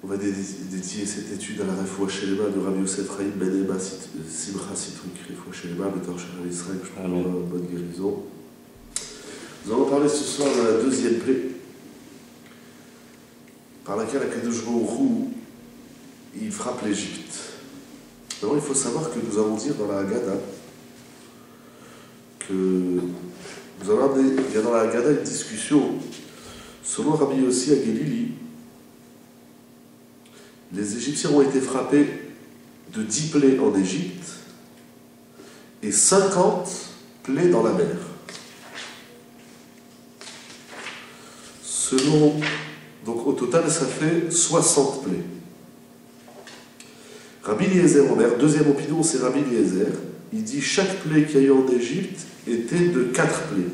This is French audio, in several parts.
On va dédier cette étude à la Refoua Shelema de Rabbi Yosef Chaim Ben Emma Simcha Sitrik, Refoua Shelema, Betor Shara Israël, je parle de bonne guérison. Nous allons parler ce soir de la deuxième plaie, par laquelle Akadosh Baruch Hu, il frappe l'Égypte. D'abord, il faut savoir que nous allons dire dans la Haggadah que il y a dans la Haggadah une discussion selon Rabbi Yossi à Gélili. Les Égyptiens ont été frappés de 10 plaies en Égypte et 50 plaies dans la mer. Donc au total, ça fait 60 plaies. Rabbi Eliezer Omer, deuxième opinion, c'est Rabbi Eliezer. Il dit chaque plaie qu'il y a eu en Égypte était de 4 plaies.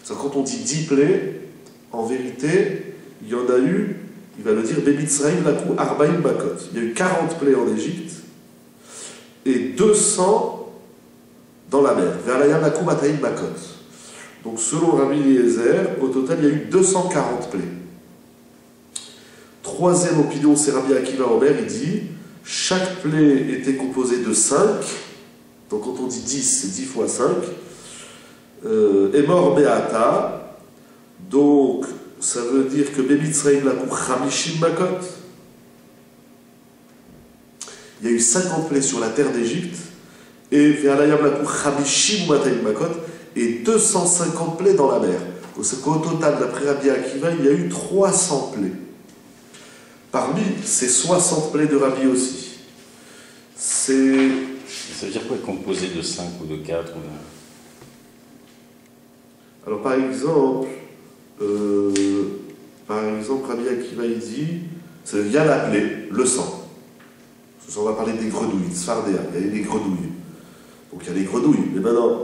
Quand on dit 10 plaies, en vérité, il y en a eu, il va le dire, Bemitzraïm lakou Arbaïm Makot. Il y a eu 40 plaies en Égypte et 200 dans la mer. Verlayam lakou Mataïm Makot. Donc selon Rabbi Eliezer, au total, il y a eu 240 plaies. Troisième opinion, c'est Rabbi Akiva Omer, il dit chaque plaie était composée de 5. Donc quand on dit 10, c'est 10 fois 5. Emor Beata. Donc ça veut dire que Bemitzraïm lakou Chamishim Makot. Il y a eu 50 plaies sur la terre d'Égypte. Et Ve'alayam lakou Chamishim Mataïm Makot. Et 250 plaies dans la mer. Donc c'est qu'au total, d'après Rabbi Akiva, il y a eu 300 plaies. Parmi ces 60 plaies de Rabbi aussi, ça veut dire quoi, composé de 5 ou de 4 ou de... Alors par exemple, Rabbi Akiva il dit, il y a la plaie, le sang. On va parler des grenouilles, Sfardéa, il y a des grenouilles. Donc il y a les grenouilles, mais maintenant,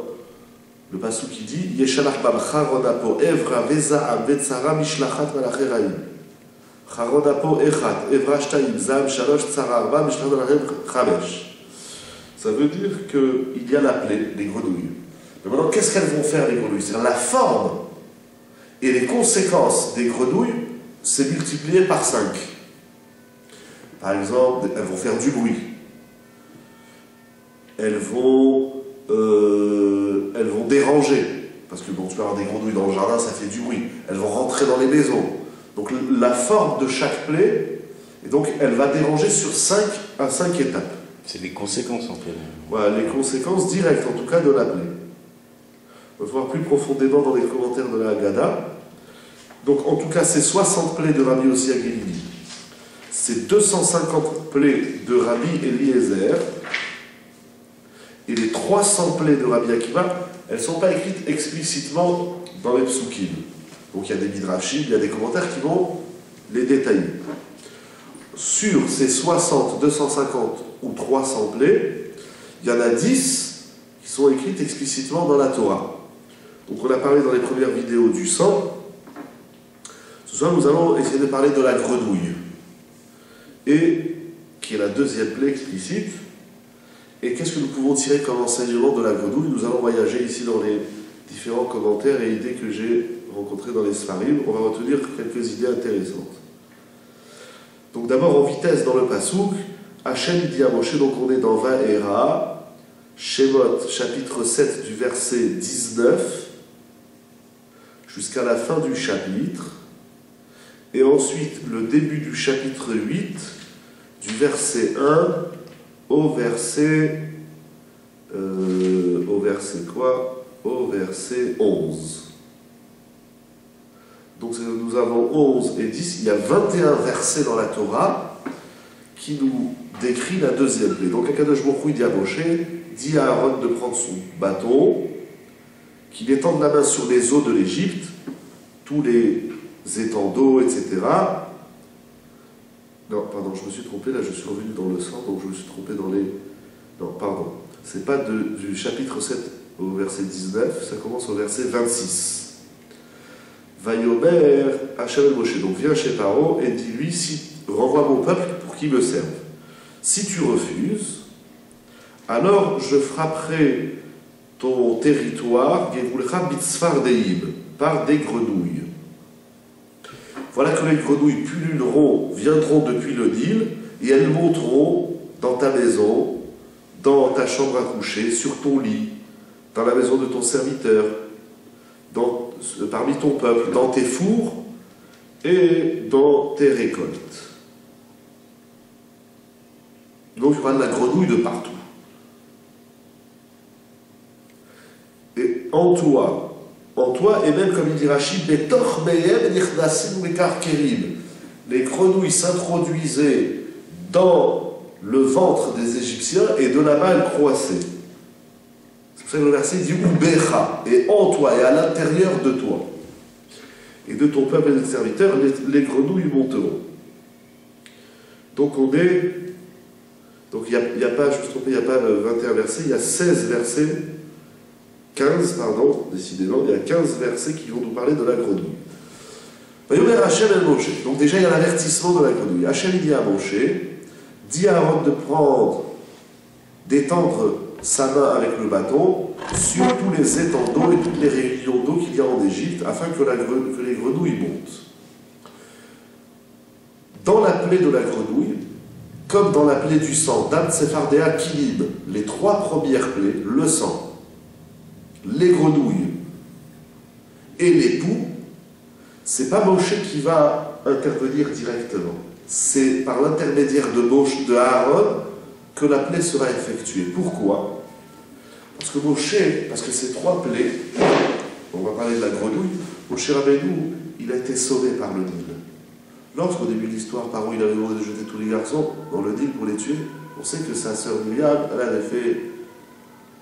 le passou qui dit, Yeshalach bam charonapo evra veza'am vetzara mishlachat malacheraim. Charonapo echat evra shtaim zam shalosh tzara arba mishlachat malachem chamesh. Ça veut dire qu'il y a la plaie, les grenouilles. Mais maintenant, qu'est-ce qu'elles vont faire, les grenouilles? C'est la forme et les conséquences des grenouilles, c'est multiplié par 5. Par exemple, elles vont faire du bruit. Elles vont déranger. Parce que bon, tu peux avoir des grenouilles dans le jardin, ça fait du bruit. Elles vont rentrer dans les maisons. Donc la forme de chaque plaie, et donc elle va déranger sur 5 étapes. C'est des conséquences en fait. Voilà, les conséquences directes en tout cas de la plaie. On va voir plus profondément dans les commentaires de la Haggadah. Donc en tout cas, c'est 60 plaies de Rabbi Yossi à Gélili. C'est 250 plaies de Rabbi Eliezer. Et les 300 plaies de Rabbi Akiva, elles ne sont pas écrites explicitement dans les psukim. Donc il y a des midrashim, il y a des commentaires qui vont les détailler. Sur ces 60, 250 ou 300 plaies, il y en a 10 qui sont écrites explicitement dans la Torah. Donc on a parlé dans les premières vidéos du sang. Ce soir, nous allons essayer de parler de la grenouille, et qui est la deuxième plaie explicite. Et qu'est-ce que nous pouvons tirer comme enseignement de la grenouille? Nous allons voyager ici dans les différents commentaires et idées que j'ai rencontrées dans les Sfarim. On va retenir quelques idées intéressantes. Donc d'abord en vitesse dans le Passouk, Hachem dit à Moshe, donc on est dans Vaera, Shemot, chapitre 7 du verset 19, jusqu'à la fin du chapitre, et ensuite le début du chapitre 8, du verset 1 au verset Au verset 11. Donc nous avons 11 et 10, il y a 21 versets dans la Torah qui nous décrit la deuxième plaie. Donc Akadosh Baruch Hu dit à Moshe, dit à Aaron de prendre son bâton, qu'il étende la main sur les eaux de l'Égypte, tous les étangs d'eau, etc. Non, pardon, je me suis trompé, là je suis revenu dans le sang, donc je me suis trompé dans les... Non, pardon, c'est pas du chapitre 7 au verset 19, ça commence au verset 26. Vayomer Hachem el Moshe, donc viens chez Paro et dis-lui, renvoie mon peuple pour qu'il me serve. Si tu refuses, alors je frapperai ton territoire, Gevulcha Bitsfardeim, par des grenouilles. voilà que les grenouilles pulluleront, viendront depuis le Nil, et elles monteront dans ta maison, dans ta chambre à coucher, sur ton lit, dans la maison de ton serviteur, parmi ton peuple, dans tes fours et dans tes récoltes. Donc il y aura de la grenouille de partout. Et en toi, et même comme il dit Rachid, les grenouilles s'introduisaient dans le ventre des Égyptiens et de là-bas elles croissaient. C'est pour ça que le verset dit Ubecha, et en toi et à l'intérieur de toi. Et de ton peuple et de tes serviteurs, les grenouilles monteront. Donc on est. Donc il n'y a pas, je me suis trompé, il n'y a pas 21 versets, il y a 16 versets. 15, pardon, décidément, il y a 15 versets qui vont nous parler de la grenouille. Vayomer Hachem el Moshe. Donc déjà il y a l'avertissement de la grenouille. Hachem dit à Moshe, dit à Aaron de d'étendre sa main avec le bâton sur tous les étangs d'eau et toutes les réunions d'eau qu'il y a en Égypte, afin que les grenouilles montent. Dans la plaie de la grenouille, comme dans la plaie du sang, Dam Tsefardéa Kilim, les 3 premières plaies, le sang, les grenouilles et les poux, c'est pas Moshe qui va intervenir directement. C'est par l'intermédiaire de Aaron que la plaie sera effectuée. Pourquoi? Parce que ces 3 plaies, on va parler de la grenouille, Moshe Rabbeinu, il a été sauvé par le Nil. Lorsqu'au début de l'histoire, Paro il avait demandé de jeter tous les garçons dans le Nil pour les tuer, on sait que sa sœur Myriam, elle avait fait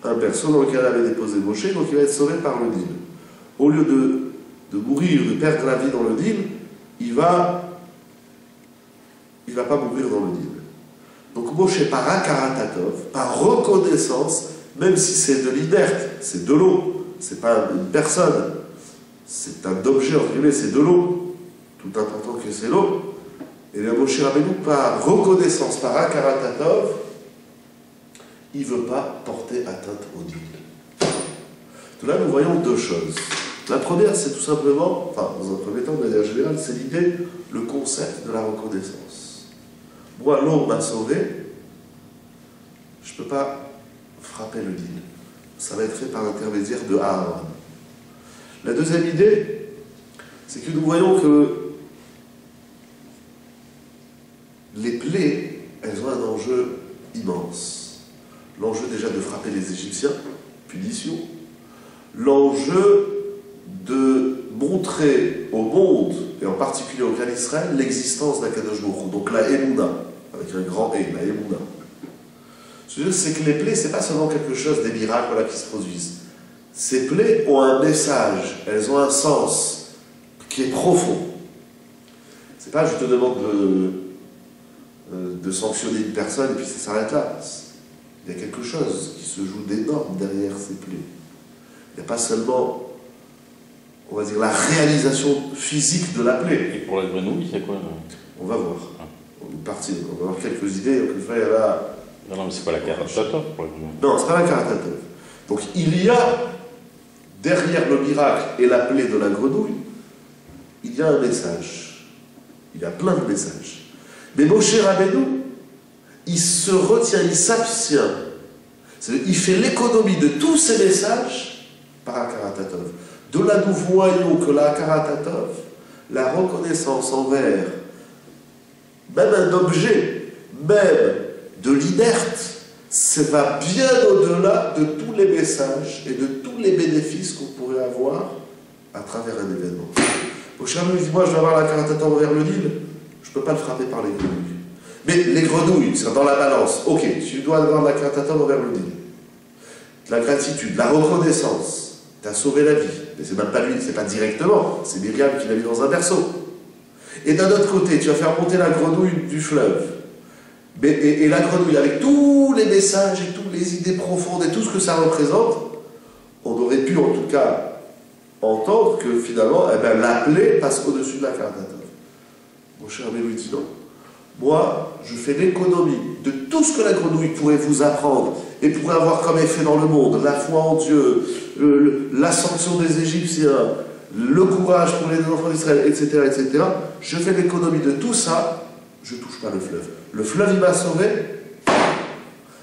un berceau dans lequel elle avait déposé Moshe, donc il va être sauvé par le Nil. Au lieu de mourir, de perdre la vie dans le Nil, il va pas mourir dans le Nil. Donc Moshe, par Akaratatov, par reconnaissance, même si c'est de l'inerte, c'est de l'eau, c'est pas une personne, c'est un objet, entre guillemets, c'est de l'eau, tout important que c'est l'eau, et bien Moshe Rabbeinu, par reconnaissance, par Akaratatov, il ne veut pas porter atteinte au Nil. De là, nous voyons 2 choses. La première, c'est tout simplement, enfin, dans un premier temps, de manière générale, c'est l'idée, le concept de la reconnaissance. Moi, l'eau m'a sauvé, je ne peux pas frapper le Nil. Ça va être fait par l'intermédiaire de Aaron. La deuxième idée, c'est que nous voyons que les plaies, elles ont un enjeu immense. L'enjeu déjà de frapper les Égyptiens, punition. L'enjeu de montrer au monde, et en particulier au clan d'Israël, l'existence d'Akadosh Baruch Hu. Donc la Emouna, avec un grand E, la Emouna. Ce que je veux dire, c'est que les plaies, c'est pas seulement quelque chose, des miracles qui se produisent. Ces plaies ont un message, elles ont un sens qui est profond. C'est pas je te demande de sanctionner une personne et puis ça s'arrête là. Il y a quelque chose qui se joue d'énorme derrière ces plaies. Il n'y a pas seulement, on va dire, la réalisation physique de la plaie. Et pour la grenouille, c'est quoi? On va voir. On va avoir quelques idées. Il y a là... Non, mais c'est pas la Karatatov pour la grenouille. Non, c'est pas la Karatatov. Donc il y a, derrière le miracle et la plaie de la grenouille, il y a un message. Il y a plein de messages. Mais Moshe Rabbeinu, il se retient, il s'abstient. Il fait l'économie de tous ces messages par Akaratatov. De là, nous voyons que la Akaratatov, la reconnaissance envers même un objet, même de l'inerte, ça va bien au-delà de tous les messages et de tous les bénéfices qu'on pourrait avoir à travers un événement. Moshe Rabbeinu dit, moi je vais avoir la Akaratatov envers le Nil, je ne peux pas le frapper par les grenouilles. Mais les grenouilles, c'est dans la balance. Ok, tu dois avoir la Akaratatov envers le Nil. La gratitude, la reconnaissance, tu as sauvé la vie. Mais c'est même pas lui, c'est pas directement, c'est Myriam qui l'a mis dans un berceau. Et d'un autre côté, tu vas faire monter la grenouille du fleuve. Et la grenouille, avec tous les messages et toutes les idées profondes et tout ce que ça représente, on aurait pu en tout cas entendre que finalement, la plaie passe au-dessus de la Karatatov. Mon cher ami lui dit non. Moi, je fais l'économie de tout ce que la grenouille pourrait vous apprendre et pourrait avoir comme effet dans le monde, la foi en Dieu, l'ascension des Égyptiens, le courage pour les enfants d'Israël, etc., etc., je fais l'économie de tout ça, je ne touche pas le fleuve. Le fleuve, il m'a sauvé,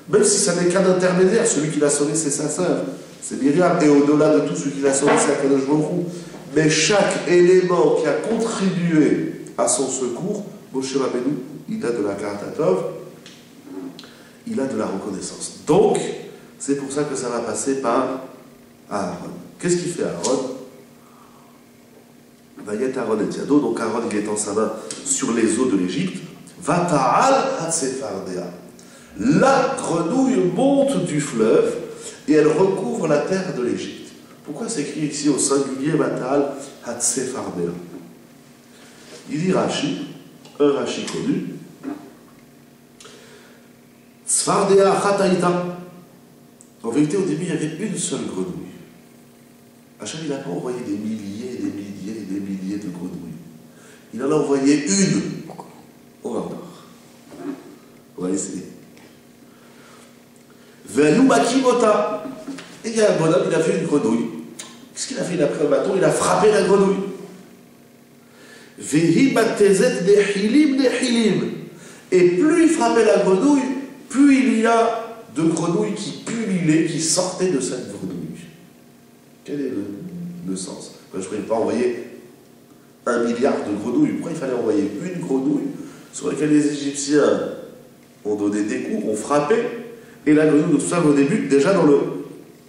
même si ça n'est qu'un intermédiaire, celui qui l'a sauvé, c'est sa sœur, c'est Myriam, et au-delà de tout, celui qui l'a sauvé, c'est Akadosh Baruch Hu. Mais chaque élément qui a contribué à son secours, Moshe Rabbeinu, il a de la Karatatov, il a de la reconnaissance. Donc, c'est pour ça que ça va passer par Aaron. Qu'est-ce qu'il fait Aaron? Vayet Aaron et Yado, donc Aaron il étend sa main sur les eaux de l'Égypte. Vata'al Hatsefardea. La grenouille monte du fleuve et elle recouvre la terre de l'Égypte. Pourquoi c'est écrit ici au singulier Vata'al Hatsefardea? Il dit Rashi, un Rashi connu. Sfardea Chataïta. En vérité, au début, il y avait une seule grenouille. Hachem, il n'a pas envoyé des milliers et des milliers et des milliers de grenouilles. Il en a envoyé une au hasard. On va essayer. Ve'ayumakimota. Et il y a un bonhomme, il a fait une grenouille. Qu'est-ce qu'il a fait? Il a pris un bâton, il a frappé la grenouille. Vehimatezet nehilim nehilim. Et plus il frappait la grenouille, plus il y a de grenouilles qui pullulaient, qui sortaient de cette grenouille. Quel est le sens? Je ne pourrais pas envoyer 1 milliard de grenouilles. Pourquoi il fallait envoyer une grenouille sur laquelle les Égyptiens ont donné des coups, ont frappé, et la grenouille, tout ça au début, déjà dans le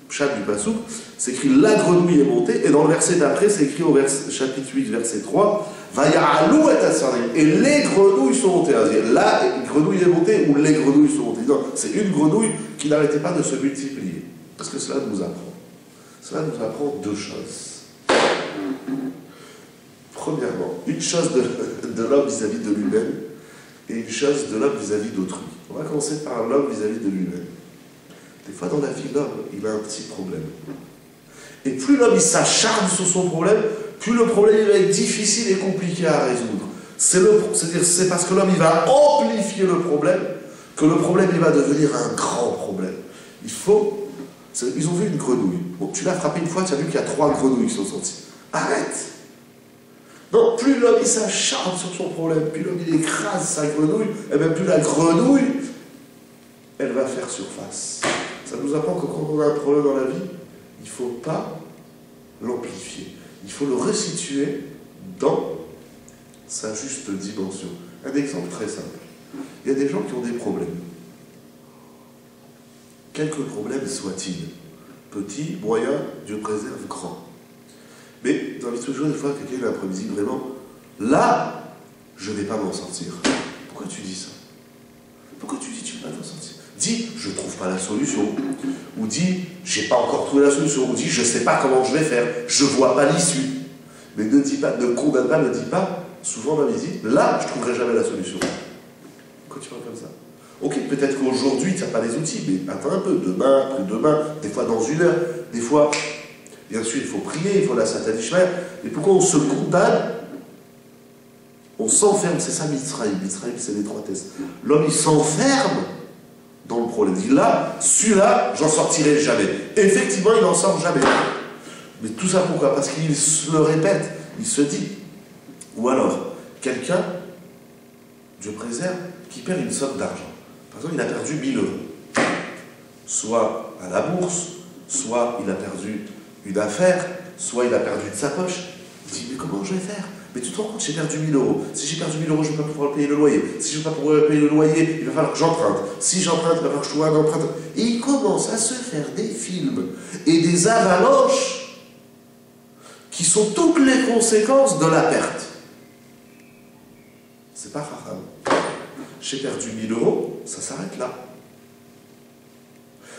chat du Passouk, c'est écrit la grenouille est montée, et dans le verset d'après, c'est écrit au chapitre 8, verset 3, Vaya'alou et Assarim, et les grenouilles sont montées. La grenouille est montée ou les grenouilles sont montées. Non, c'est une grenouille qui n'arrêtait pas de se multiplier. Parce que cela nous apprend. Cela nous apprend deux choses. Premièrement, une chose de l'homme vis-à-vis de lui-même et une chose de l'homme vis-à-vis d'autrui. On va commencer par l'homme vis-à-vis de lui-même. Des fois dans la vie, l'homme, il a un petit problème. Et plus l'homme il s'acharne sur son problème, plus le problème il va être difficile et compliqué à résoudre. C'est-à-dire c'est parce que l'homme il va amplifier le problème que le problème il va devenir un grand problème. Ils ont vu une grenouille. Bon, tu l'as frappé une fois, tu as vu qu'il y a 3 grenouilles qui sont sorties. Arrête! Non, plus l'homme il s'acharne sur son problème, plus l'homme il écrase sa grenouille, et bien plus la grenouille, elle va faire surface. Ça nous apprend que quand on a un problème dans la vie, il ne faut pas l'amplifier. Il faut le resituer dans sa juste dimension. Un exemple très simple. Il y a des gens qui ont des problèmes. Quelques problèmes soient-ils. Petit, moyen, Dieu préserve, grand. Mais dans les toujours, des fois, quelqu'un est imprévisible, vraiment. Là, je ne vais pas m'en sortir. Pourquoi tu dis ça? Pourquoi tu dis tu ne vas pas t'en sortir? Dis, je ne trouve pas la solution. Ou dis, je n'ai pas encore trouvé la solution. Ou dis, je ne sais pas comment je vais faire. Je ne vois pas l'issue. Mais ne dis pas, ne condamne pas, ne dis pas. Souvent, on m'avait dit, là, je ne trouverai jamais la solution. Pourquoi tu parles comme ça? Ok, peut-être qu'aujourd'hui, tu n'as pas les outils, mais attends un peu, demain, après-demain, des fois dans 1 heure, des fois, bien sûr, il faut prier, il faut la Satanishmer. Et pourquoi on se condamne? On s'enferme, c'est ça Mitzrayim. Mitzrayim, c'est les 3 tests. L'homme, il s'enferme dans le problème. Il dit là, celui-là, j'en sortirai jamais. Et effectivement, il n'en sort jamais. Mais tout ça pourquoi? Parce qu'il se le répète, il se dit. Ou alors, quelqu'un, Dieu préserve, qui perd une somme d'argent. Par exemple, il a perdu 1 000 euros. Soit à la bourse, soit il a perdu une affaire, soit il a perdu de sa poche. Il dit, mais comment je vais faire? Mais tu te rends compte, j'ai perdu 1 000 euros. Si j'ai perdu 1 000 euros, je ne vais pas pouvoir payer le loyer. Si je ne vais pas pouvoir payer le loyer, il va falloir que j'emprunte. Si j'emprunte, il va falloir que je trouve un emprunteur. Et il commence à se faire des films et des avalanches qui sont toutes les conséquences de la perte. C'est pas rare. J'ai perdu 1 000 euros, ça s'arrête là.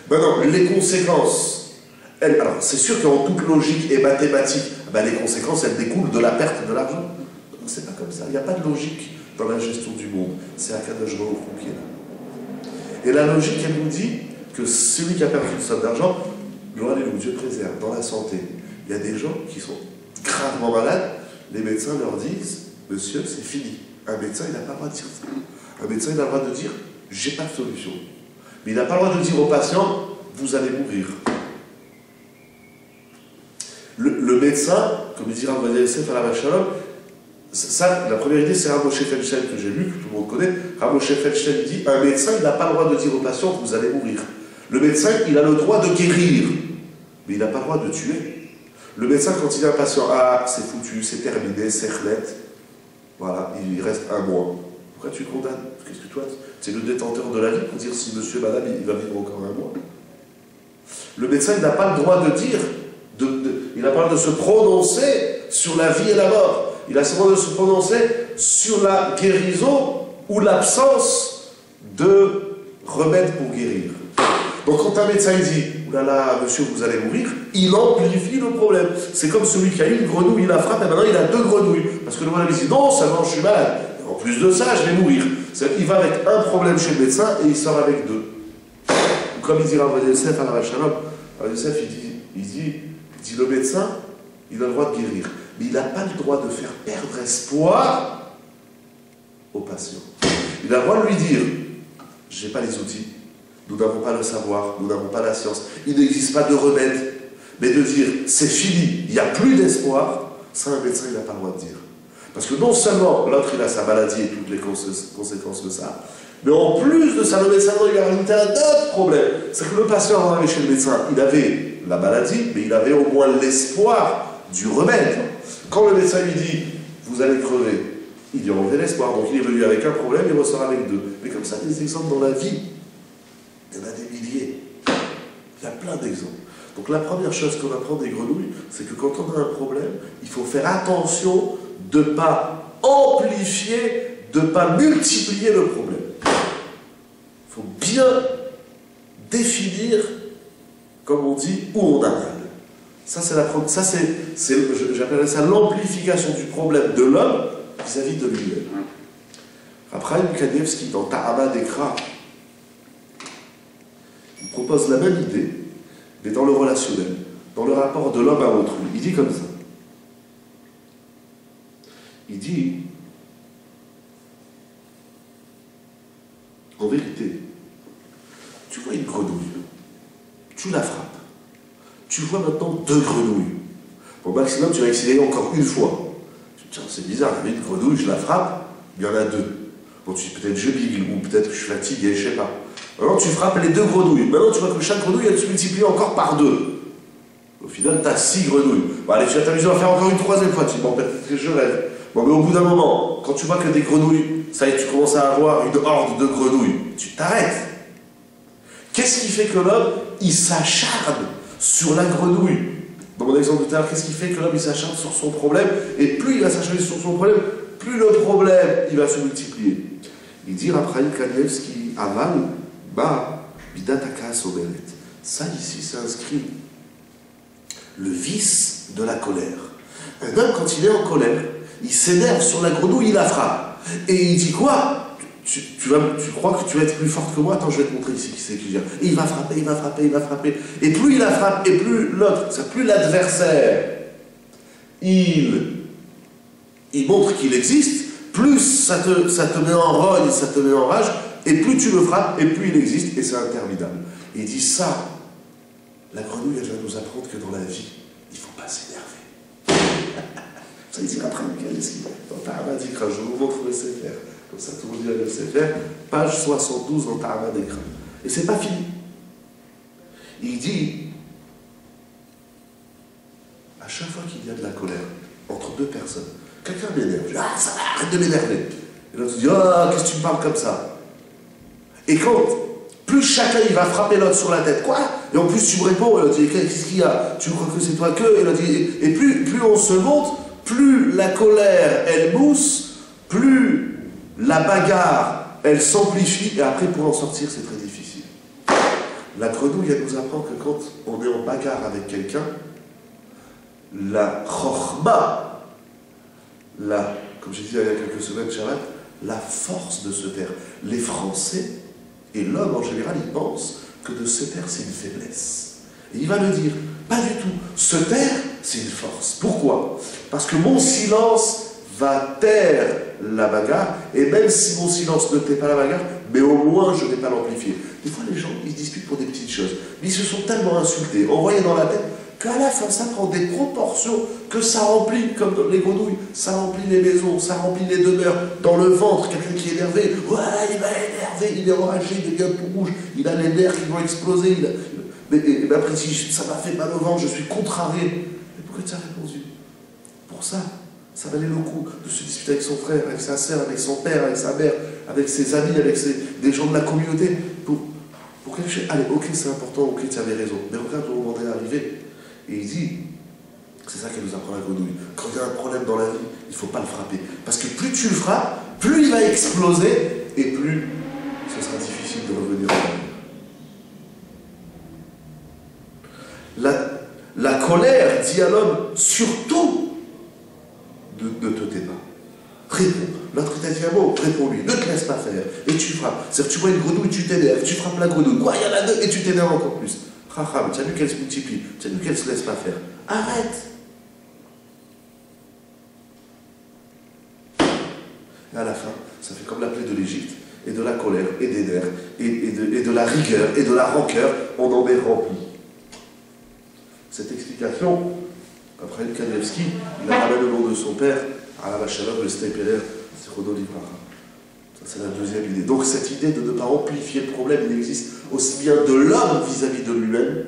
Maintenant, les conséquences, alors c'est sûr qu'en toute logique et mathématique, les conséquences, elles découlent de la perte de l'argent. Non, c'est pas comme ça. Il n'y a pas de logique dans la gestion du monde. C'est Akadosh Baruch Hu qui est là. Et la logique, elle nous dit que celui qui a perdu une somme d'argent, Dieu préserve, dans la santé. Il y a des gens qui sont gravement malades, les médecins leur disent, monsieur, c'est fini. Un médecin, il n'a pas le droit de dire ça. Un médecin, il a le droit de dire, j'ai pas de solution. Mais il n'a pas le droit de dire au patient, vous allez mourir. Le médecin, comme il dit Rav Yosef à la Shalom, ça, la première idée, c'est Rav Moshe Feinstein que j'ai lu, que tout le monde connaît. Rav Moshe Feinstein dit, un médecin, il n'a pas le droit de dire au patient que vous allez mourir. Le médecin, il a le droit de guérir, mais il n'a pas le droit de tuer. Le médecin, quand il dit à un patient, ah, c'est foutu, c'est terminé, c'est chlette, voilà, il reste un mois. Pourquoi tu le condamnes? Qu'est-ce que toi, c'est le détenteur de la vie pour dire si monsieur, madame, il va vivre encore un mois. Le médecin, il n'a pas le droit de dire, il n'a pas le droit de se prononcer sur la vie et la mort. Il a seulement de se prononcer sur la guérison ou l'absence de remède pour guérir. Donc quand un médecin dit « Oulala, monsieur, vous allez mourir », il amplifie le problème. C'est comme celui qui a eu une grenouille, il la frappe, et maintenant il a 2 grenouilles. Parce que le malade dit « Non, seulement je suis malade. En plus de ça, je vais mourir. » Il va avec un problème chez le médecin et il sort avec 2. Comme il dit Rav Yosef à la Shalom, Rav Yosef, il dit le médecin, il a le droit de guérir. Mais il n'a pas le droit de faire perdre espoir au patient. Il a le droit de lui dire, je n'ai pas les outils, nous n'avons pas le savoir, nous n'avons pas la science, il n'existe pas de remède. Mais de dire, c'est fini, il n'y a plus d'espoir, ça un médecin, il n'a pas le droit de dire. Parce que non seulement l'autre, il a sa maladie et toutes les conséquences de ça, mais en plus de ça, le médecin, il a rajouté un autre problème. C'est que le patient, avant d'aller chez le médecin, il avait la maladie, mais il avait au moins l'espoir du remède. Quand le médecin lui dit « vous allez crever », il lui a enlevé l'espoir. Donc il est venu avec un problème, il ressort avec 2. Mais comme ça, des exemples dans la vie, il y en a des milliers. Il y a plein d'exemples. Donc la première chose qu'on apprend des grenouilles, c'est que quand on a un problème, il faut faire attention de ne pas amplifier, de ne pas multiplier le problème. Il faut bien définir, comme on dit, où on a mal. Ça, j'appellerais ça l'amplification du problème de l'homme vis-à-vis de lui-même. Après, Kanievski, dans Ta'ama Dekra, il propose la même idée, mais dans le relationnel, dans le rapport de l'homme à autrui. Il dit comme ça. Il dit, en vérité, tu vois une grenouille, tu la frappes. Tu vois maintenant 2 grenouilles. Au maximum, tu vas essayer encore une fois. Tu te dis, c'est bizarre, il y avait une grenouille, je la frappe, il y en a 2. Bon, tu dis peut-être je bigle, ou peut-être que je suis fatigué, je ne sais pas. Maintenant, tu frappes les 2 grenouilles. Maintenant, tu vois que chaque grenouille, elle se multiplie encore par 2. Au final, tu as 6 grenouilles. Bon, allez, tu vas t'amuser à faire encore une 3e fois. Tu dis, bon, peut-être que je rêve. Bon, mais au bout d'un moment, quand tu vois que des grenouilles, ça y est, tu commences à avoir une horde de grenouilles, tu t'arrêtes. Qu'est-ce qui fait que l'homme, il s'acharne sur la grenouille? Dans mon exemple de tout à l'heure, qu'est-ce qui fait que l'homme il s'acharne sur son problème? Et plus il va s'acharner sur son problème, plus le problème il va se multiplier. Il dit Raphaël Kanievski, Aval, Ba, Bidataka Soberet. Ça ici, c'est inscrit. Le vice de la colère. Un homme, quand il est en colère, il s'énerve sur la grenouille, il la frappe. Et il dit quoi? Tu crois que tu vas être plus forte que moi? Attends, je vais te montrer ici qui c'est qui vient. Et il va frapper, il va frapper, il va frapper. Et plus il la frappe, et plus l'autre, plus l'adversaire, il montre qu'il existe, plus ça te met en rogne, ça te met en rage, et plus tu le frappes, et plus il existe, et c'est interminable. Et il dit ça, la grenouille, elle vient nous apprendre que dans la vie, il ne faut pas s'énerver. Ça, il dit après, dans Ta'ama Dekra, je vous montre le Sefer. Comme ça, tout le monde dit à le Sefer, page 72 dans Ta'ama Dekra. Et c'est pas fini. Il dit, à chaque fois qu'il y a de la colère entre 2 personnes, quelqu'un m'énerve, ah, ça va, arrête de m'énerver. Et l'autre dit, ah, qu'est-ce que tu me parles comme ça? Et quand, plus chacun il va frapper l'autre sur la tête, quoi? Et en plus tu me réponds, et l'autre dit, qu'est-ce qu'il y a? Tu crois que c'est toi que? Et l'autre dit, et plus on se monte, plus la colère elle mousse, plus la bagarre elle s'amplifie, et après pour en sortir c'est très difficile. La grenouille elle nous apprend que quand on est en bagarre avec quelqu'un, la chokhma, comme j'ai dit il y a quelques semaines, Shabbat, la force de se taire. Les Français et l'homme en général, ils pensent que de se taire c'est une faiblesse. Et il va le dire, pas du tout. Se taire, c'est une force. Pourquoi? Parce que mon silence va taire la bagarre, et même si mon silence ne tait pas la bagarre, mais au moins je ne vais pas l'amplifier. Des fois les gens, ils se disputent pour des petites choses, mais ils se sont tellement insultés, envoyés dans la tête, qu'à la fin ça prend des proportions, que ça remplit, comme dans les grenouilles, ça remplit les maisons, ça remplit les demeures, dans le ventre, quelqu'un qui est énervé, voilà, il va énerver, il est enragé, il devient tout rouge, il a les nerfs qui vont exploser, mais après si ça m'a fait mal au ventre, je suis contrarié. Mais pourquoi tu as répondu? Pour ça. Ça valait le coup de se disputer avec son frère, avec sa sœur, avec son père, avec sa mère, avec ses amis, avec des gens de la communauté, pour quelque chose. Allez, ok, c'est important, ok, tu avais raison. Mais regarde le moment est arrivé. Et il dit, c'est ça qu'elle nous apprend la grenouille. Quand il y a un problème dans la vie, il ne faut pas le frapper. Parce que plus tu le frappes, plus il va exploser, et plus ce sera difficile de revenir en arrière. La colère dit à l'homme, surtout, ne te tais pas. Réponds. L'autre t'a dit un mot, réponds-lui. Ne te laisse pas faire. Et tu frappes. C'est-à-dire que tu vois une grenouille, tu t'énerves. Tu frappes la grenouille. Quoi, il y en a deux et tu t'énerves encore plus. Raham, tu as vu qu'elle se multiplie. Tu as vu qu'elle ne se laisse pas faire. Arrête. Et à la fin, ça fait comme la plaie de l'Égypte. Et de la colère, et des nerfs, et de la rigueur, et de la rancœur. On en est rempli. Cette explication, après Kanievski, il a ramené le nom de son père à la Vachalov, le Steipeler, c'est Rodolivra. Ça, c'est la deuxième idée. Donc, cette idée de ne pas amplifier le problème, il existe aussi bien de l'homme vis-à-vis de lui-même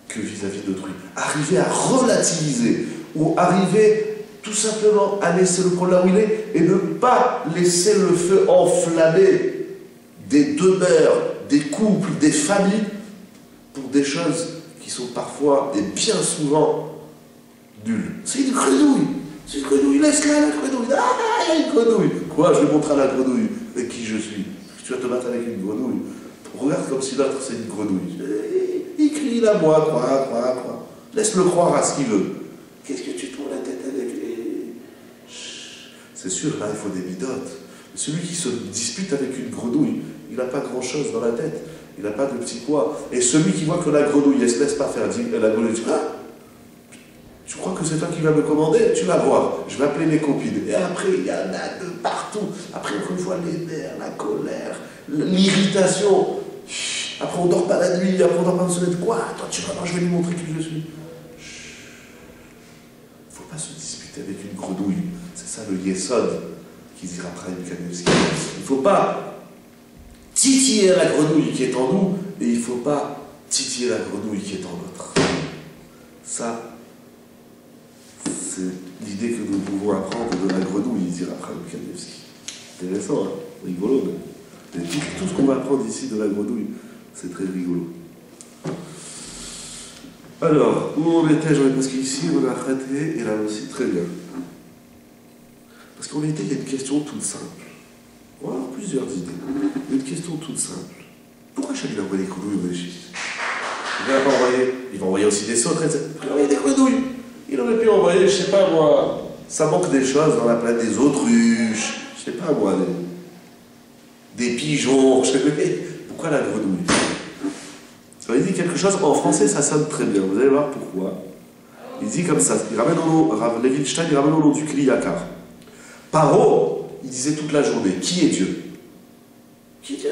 que vis-à-vis d'autrui. Arriver à relativiser, ou arriver tout simplement à laisser le problème là où il est, et ne pas laisser le feu enflammer des demeures, des couples, des familles, pour des choses qui sont parfois, et bien souvent, nul. C'est une grenouille. C'est une grenouille. Laisse-la, la grenouille. Ah, il y a une grenouille. Quoi? Je vais montrer à la grenouille avec qui je suis. Tu vas te battre avec une grenouille. Regarde comme si l'autre, c'est une grenouille. Il crie là, moi, quoi. Laisse-le croire à ce qu'il veut. Qu'est-ce que tu tournes la tête avec lui? C'est sûr, là, il faut des bidotes. Celui qui se dispute avec une grenouille, il n'a pas grand-chose dans la tête. Il n'a pas de petit poids. Et celui qui voit que la grenouille, elle ne se laisse pas faire, dit, la grenouille dit, ah, tu crois que c'est toi qui vas me commander? Tu vas voir, je vais appeler mes copines. Et après, il y en a de partout. Après, encore une fois, les nerfs, la colère, l'irritation. Après, on ne dort pas la nuit, après, on ne dort pas une semaine. Quoi? Toi, tu vas voir, je vais lui montrer qui je suis. Il ne faut pas se disputer avec une grenouille. C'est ça le yesod qui dira Praïm Kanievski. Il ne faut pas titiller la grenouille qui est en nous, et il ne faut pas titiller la grenouille qui est en l'autre. Ça, c'est l'idée que nous pouvons apprendre de la grenouille, dira Praïm Kanievski. Intéressant, hein? Rigolo. Mais tout ce qu'on va apprendre ici de la grenouille, c'est très rigolo. Alors, où en étais-je? Parce qu'ici, on a arrêté, et là aussi, très bien. Parce qu'en réalité, il y a une question toute simple. On va avoir plusieurs idées. Il y a une question toute simple. Pourquoi Hachem a envoyé des grenouilles au Égypte? Il va envoyer aussi des sautres, etc. Il va envoyer des grenouilles. Il aurait pu envoyer, je sais pas moi, ça manque des choses dans la planète, des autruches, je sais pas moi, des pigeons, je sais pas. Pourquoi la grenouille? Alors, il dit quelque chose, en français ça sonne très bien, vous allez voir pourquoi. Il dit comme ça, il ramène au nom, Levinstein, il ramène au nom du Kli Yakar. Paro, il disait toute la journée, qui est Dieu? Qui est Dieu?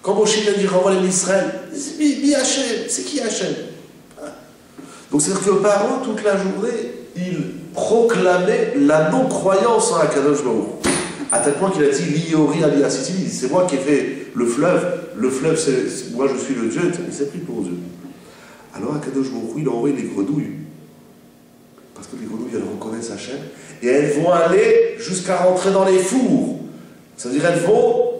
Quand Moshe vient dire renvoie les Israël, Bi Hachem, c'est qui Hachem? Donc c'est-à-dire que Paro, toute la journée, il proclamait la non-croyance en Akadosh Baruch Hu. À tel point qu'il a dit Liori Aliyah Sitili, c'est moi qui ai fait le fleuve c'est moi je suis le Dieu, il s'est pris pour Dieu. Alors Akadosh Baruch Hu, il a envoyé les grenouilles. Parce que les grenouilles, elles reconnaissent Hachem, et elles vont aller jusqu'à rentrer dans les fours. C'est-à-dire, elles vont,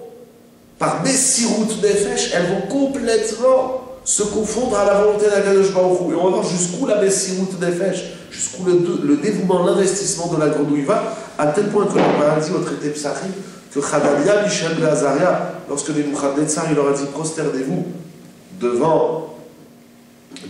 par Messirut Nefesh, elles vont complètement se confondre à la volonté d'Akadosh Baruch Hu. Et on va voir jusqu'où la Messirut Nefesh, jusqu'où le dévouement, l'investissement de la grenouille va, à tel point que le a dit au traité Psachim, que Chadania, Michel et Azaria, lorsque Nebuchadnezzar, il leur a dit prosternez-vous devant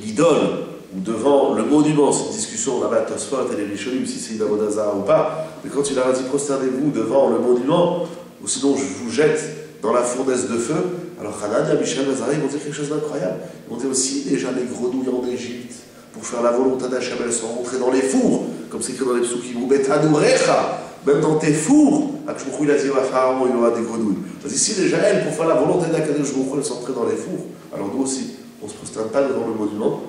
l'idole, ou devant le monument, c'est une discussion là-bas, Tosfot et les Rishonim, si c'est une Avodazara ou pas, mais quand il leur a dit prosternez-vous devant le monument, ou sinon je vous jette dans la fournaise de feu, alors Hanania, Michel, Azaria, ils vont dire quelque chose d'incroyable. Ils vont dire aussi, déjà les grenouilles en Égypte, pour faire la volonté d'Hachem, elles sont rentrées dans les fours, comme c'est écrit dans les psukim, ou Betanourecha, même dans tes fours, Akshmouchou il a dit à Pharaon, il y aura des grenouilles. Parce que si déjà elles, pour faire la volonté d'Akadosh Baruch Hu, elles sont rentrées dans les fours, alors nous aussi, on ne se prosterne pas devant le monument,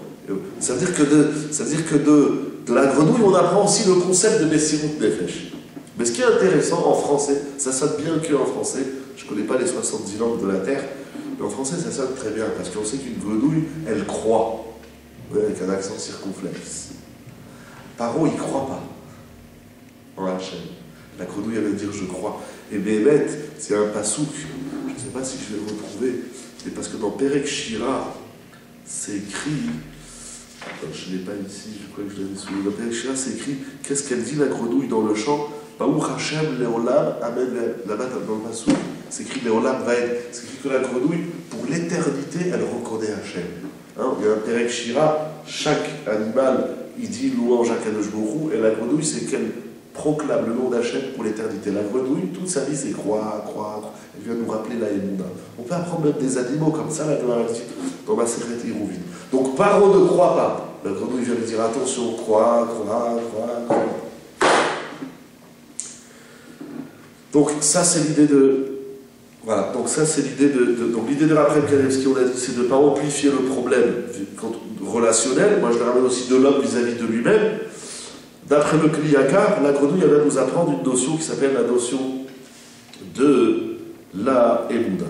Ça veut dire que de la grenouille, on apprend aussi le concept de Messirut Nefesh. Mais ce qui est intéressant en français, ça sonne bien qu'en français, je ne connais pas les 70 langues de la Terre, mais en français ça sonne très bien, parce qu'on sait qu'une grenouille, elle croit, avec un accent circonflexe. Paro, il ne croit pas en Hachem. La grenouille, elle veut dire je crois. Et Béhémet, c'est un pasouk, je ne sais pas si je vais le retrouver, mais parce que dans Perek Shira, c'est écrit, attends, je ne l'ai pas ici, je crois que je l'avais souligné, dans Perek Shira, c'est écrit, qu'est-ce qu'elle dit la grenouille dans le chant? Baou Hachem Leolam, Amen, là-bas dans le pasouk, c'est écrit Leolam Vaed, c'est écrit que la grenouille, pour l'éternité, elle reconnaît Hachem. Hein, il y a un Perek Shira, chaque animal, il dit louange à Kadosh Borou, et la grenouille, c'est qu'elle proclame le nom d'Hachem pour l'éternité. La grenouille, toute sa vie, c'est croire, croire. Elle vient nous rappeler la Emouna. On peut apprendre même des animaux comme ça, la Gemara dit, dans ma secrète Hérouvine. Donc, Paro ne croit pas. La grenouille vient lui dire, attention, croire. Donc, ça, c'est l'idée de... Voilà, donc ça, c'est l'idée de... Donc, l'idée de Raphaël Kanevski, on a dit, c'est de ne pas amplifier le problème relationnel. Moi, je le ramène aussi de l'homme vis-à-vis de lui-même. D'après le Kliyakar, la grenouille, elle va nous apprendre une notion qui s'appelle la notion de la Emouna.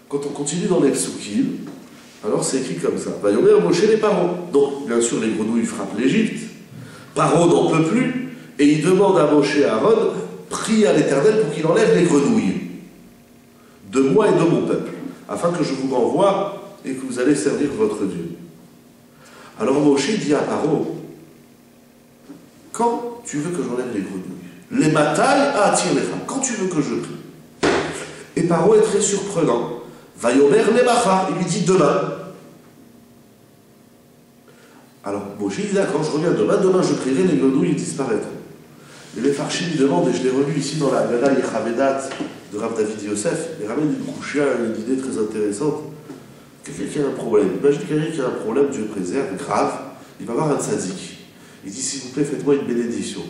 Quand on continue dans les psukim, alors c'est écrit comme ça. Va y avoir Moshe les Paro. Donc, bien sûr, les grenouilles frappent l'Égypte. Paro n'en peut plus. Et il demande à Moshe et Aaron, prie à l'Éternel pour qu'il enlève les grenouilles de moi et de mon peuple, afin que je vous renvoie et que vous allez servir votre Dieu. Alors Moshe dit à Paro, quand tu veux que j'enlève les grenouilles, les batailles à attirer les femmes, quand tu veux que je prie. Et Paro est très surprenant. Vayomer Nebacha, il lui dit demain. Alors Moshe dit d'accord, je reviens demain je prierai, les grenouilles disparaîtront. Et les Farshim lui demandent, et je l'ai relu ici dans la Gala Yechavedat de Rav David Yosef, il ramène une couchia, une idée très intéressante, que quelqu'un a un problème. Imagine quelqu'un qui a un problème, Dieu préserve, grave, il va voir un tzaddik. Il dit, s'il vous plaît, faites-moi une bénédiction.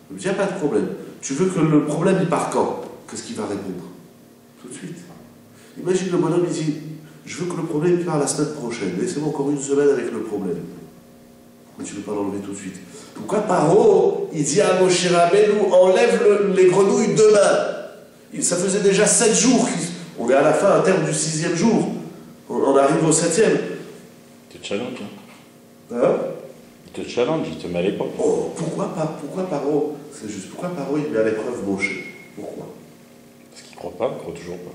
Il me dit, il n'y a pas de problème. Tu veux que le problème, il part quand? Qu'est-ce qu'il va répondre? Tout de suite. Imagine le bonhomme, il dit, je veux que le problème, il part la semaine prochaine. Laissez-moi encore une semaine avec le problème. Pourquoi tu ne veux pas l'enlever tout de suite? Pourquoi Paro, il dit à Moshe Rabbeinu, enlève les grenouilles demain? Ça faisait déjà 7 jours. On est à la fin, un terme du 6e jour. On arrive au 7e. Tu te challenges, hein? Il te challenge, il te met à l'épreuve. Oh, pourquoi Paro? C'est juste, pourquoi Paro il met à l'épreuve Moshe? Pourquoi? Parce qu'il ne croit pas, il ne croit toujours pas.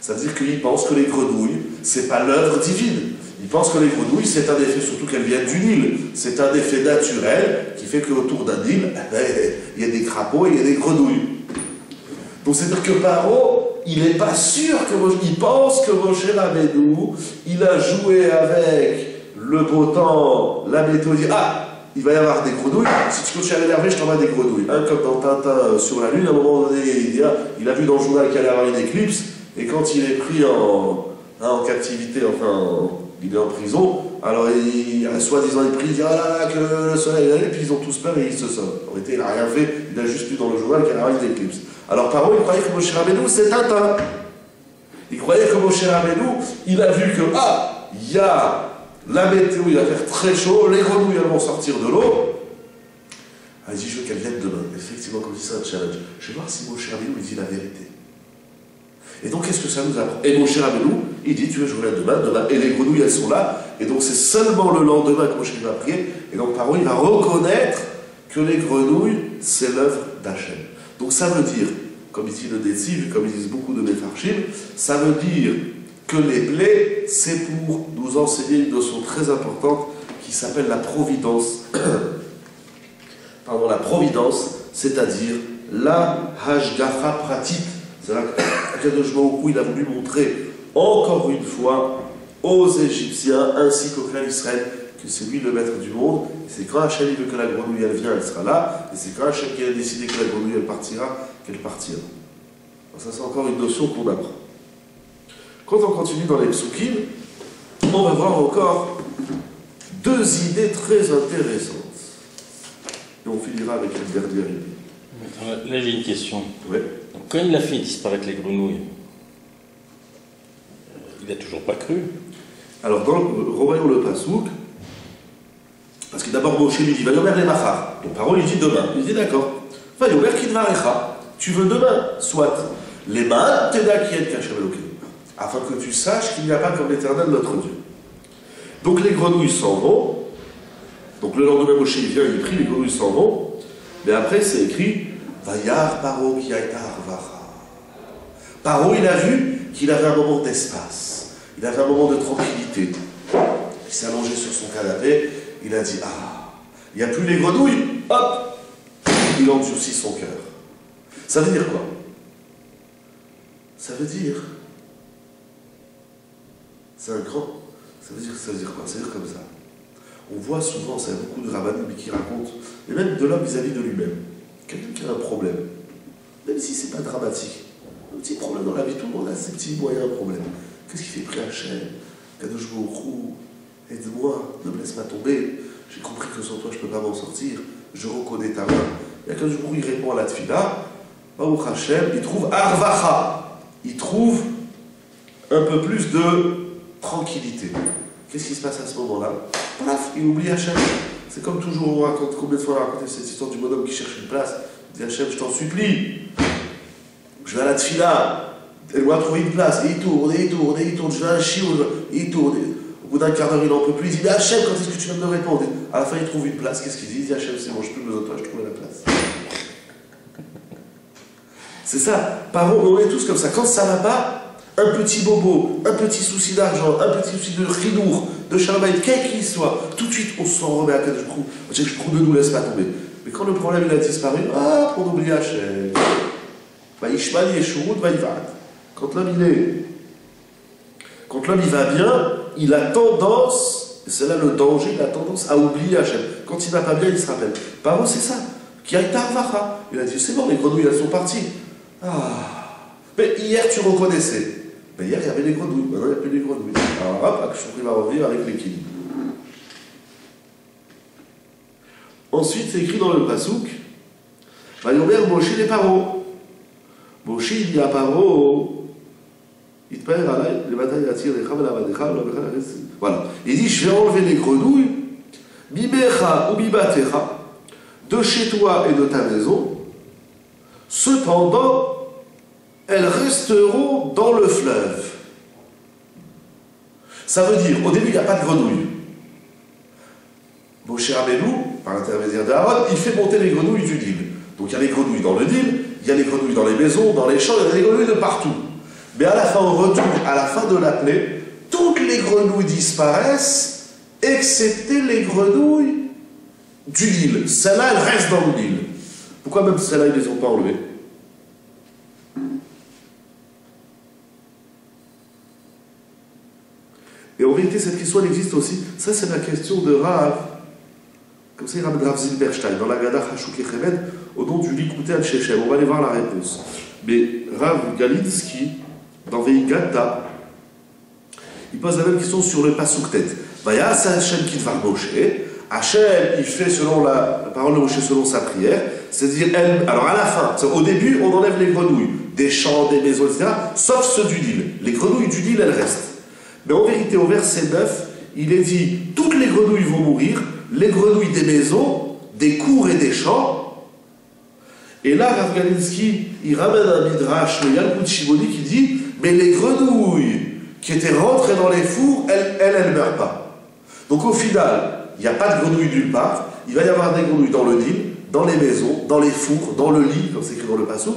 Ça veut dire qu'il pense que les grenouilles, c'est pas l'œuvre divine. Il pense que les grenouilles, c'est un effet, surtout qu'elles viennent du Nil, c'est un effet naturel qui fait qu'autour d'un Nil, il y a des crapauds et il y a des grenouilles. Donc c'est-à-dire que Paro, il n'est pas sûr que Moshe, il pense que Moshe Rabbeinu, il a joué avec le beau temps, la météo, dit il va y avoir des grenouilles, si tu continues à l'énerver, je t'envoie des grenouilles. Comme dans Tintin sur la Lune, à un moment donné, il a vu dans le journal qu'il allait avoir une éclipse, et quand il est pris en captivité, il est en prison, alors soi-disant il prie, il dit là là, que le soleil est allé, puis ils ont tous peur et ils se sauvent. En réalité, il n'a rien fait, il a juste lu dans le journal qu'il allait avoir une éclipse. Alors Paro, il croyait que Moshe Rabbeinu, c'est Tintin. Il croyait que Moshe Rabbeinu, il a vu que, il y a la météo, il va faire très chaud, les grenouilles elles vont sortir de l'eau. Il dit, je veux qu'elles viennent demain. Effectivement, comme dit, c'est un challenge. Je vais voir si Moshe Rabbeinu il dit la vérité. Et donc, qu'est-ce que ça nous apprend? Et Moshe Rabbeinu, il dit, tu veux, je reviens demain, et les grenouilles, elles sont là. Et donc, c'est seulement le lendemain que Moshe va prier. Et donc, Paro, il va reconnaître que les grenouilles, c'est l'œuvre d'Hachem. Donc, ça veut dire, comme ici le Détziv, comme ils disent beaucoup de Mefarshim, ça veut dire que les plaies, c'est pour nous enseigner une notion très importante qui s'appelle la providence. Pardon, la providence, c'est-à-dire la hashgacha pratique. C'est-à-dire où il a voulu montrer encore une fois aux Égyptiens ainsi qu'au clan Israël que c'est lui le maître du monde. Et c'est quand Hachem veut que la grenouille elle vient, elle sera là. Et c'est quand Hachem qui a décidé que la grenouille elle partira, qu'elle partira. Donc ça c'est encore une notion qu'on apprend. Quand on continue dans les psukim, on va voir encore 2 idées très intéressantes. Et on finira avec une dernière idée. Là j'ai une question. Ouais. Donc, quand il a fait disparaître les grenouilles, il n'a toujours pas cru. Alors, revoyons le pasouk. Parce que d'abord, Moshe lui dit, va yomer les machar. Donc Paro lui dit demain. Il dit d'accord. Va yomer kidvarecha. Tu veux demain, soit. Les mains, teda qui est Hashem Elokeinu. Afin que tu saches qu'il n'y a pas comme l'Éternel notre Dieu. Donc les grenouilles s'en vont. Donc le lendemain, Moshe il vient, il prie, les grenouilles s'en vont. Mais après, c'est écrit, Vayar Paro qui a été arvacha. Paro, il a vu qu'il avait un moment d'espace. Il avait un moment de tranquillité. Il s'est allongé sur son canapé. Il a dit, ah, il n'y a plus les grenouilles. Hop, il endurcit son cœur. Ça veut dire quoi? Ça veut dire, c'est un grand, ça veut dire quoi? Ça veut dire comme ça. On voit souvent, c'est beaucoup de rabbinim qui racontent, et même de l'homme vis-à-vis de lui-même. Quelqu'un qui a un problème, même si c'est pas dramatique, un petit problème dans la vie, tout le monde a ses petits moyens problèmes. Qu'est-ce qu'il fait? Prie Hachem, Kadosh Baruch Hu, aide-moi, ne me laisse pas tomber. J'ai compris que sans toi je ne peux pas m'en sortir. Je reconnais ta main. Et Kadosh Baruch Hu, il répond à la tfila. Baruch Hachem, il trouve arvacha. Il trouve un peu plus de tranquillité. Qu'est-ce qui se passe à ce moment-là? Paf, il oublie Hachem. C'est comme toujours, on raconte, combien de fois on a raconté cette histoire du bonhomme qui cherche une place. Il dit Hachem, je t'en supplie. Je vais à la tfila. Elle-moi trouver une place. Et il tourne. Je vais à un chiour. Il tourne. Au bout d'un quart d'heure, il n'en peut plus. Il dit, mais Hachem, quand est-ce que tu viens de me répondre? À la fin, il trouve une place. Qu'est-ce qu'il dit? Il dit, Hachem, c'est bon, je n'ai plus besoin de toi, je trouve la place. C'est ça. Paro, on est tous comme ça. Quand ça ne va pas, un petit bobo, un petit souci d'argent, un petit souci de chinour, de charbel, quel qu'il soit, tout de suite, on s'en remet à Kadosh Baruch Hu. Je ne nous laisse pas tomber. Mais quand le problème il a disparu, on oublie Hachem. Ishmael Yeshurut Vaïvad. Quand l'homme il va bien, il a tendance, et c'est là le danger, il a tendance à oublier Hachem. Quand il va pas bien, il se rappelle. Paro, c'est ça. Qui a été arvacha. Il a dit, c'est bon, les grenouilles, elles sont parties. Ah. Mais hier, tu reconnaissais. Mais hier, il y avait les grenouilles. Maintenant, il n'y a plus les grenouilles. Alors, hop, Akshoukri va revenir avec l'équilibre. Ensuite, c'est écrit dans le Pasouk, Vayomer Moshe les Paro. Moshe, il dit à Paro, voilà. Il dit, je vais enlever les grenouilles, Bibecha ou Bibatecha, de chez toi et de ta maison. Cependant, elles resteront dans le fleuve. Ça veut dire, au début, il n'y a pas de grenouilles. Moshe Rabbeinu, par l'intermédiaire d'Aaron, il fait monter les grenouilles du Nil. Donc il y a les grenouilles dans le Nil, il y a les grenouilles dans les maisons, dans les champs, il y a des grenouilles de partout. Mais à la fin, on retourne à la fin de la plaie, toutes les grenouilles disparaissent, excepté les grenouilles du Nil. Celles-là, elles restent dans le Nil. Pourquoi même celles-là, ils ne les ont pas enlevées? Et en vérité, cette question, elle existe aussi. Ça, c'est la question de Rav. Comme ça, il ramène Rav Zilberstein, dans la Gada Chashuk Echemed, au nom du Likutei al Shechem. On va aller voir la réponse. Mais Rav Galinsky, dans Veigata, il pose la même question sur le Pasuk Tet. Vaya, c'est Hachem qui va Moshe. Hachem, il fait selon la parole de Moshe, selon sa prière. C'est-à-dire, alors à la fin, au début, on enlève les grenouilles, des champs, des maisons, etc., sauf ceux du Nil. Les grenouilles du Nil, elles restent. Mais en vérité, au verset 9, il est dit, toutes les grenouilles vont mourir, les grenouilles des maisons, des cours et des champs. Et là, Rav Galinsky, il ramène un midrash, le Yalkut Shimoni, qui dit, mais les grenouilles qui étaient rentrées dans les fours, elles ne meurent pas. Donc au final, il n'y a pas de grenouilles nulle part, il va y avoir des grenouilles dans le Nil, dans les maisons, dans les fours, dans le lit, comme c'est écrit dans le Pasuk,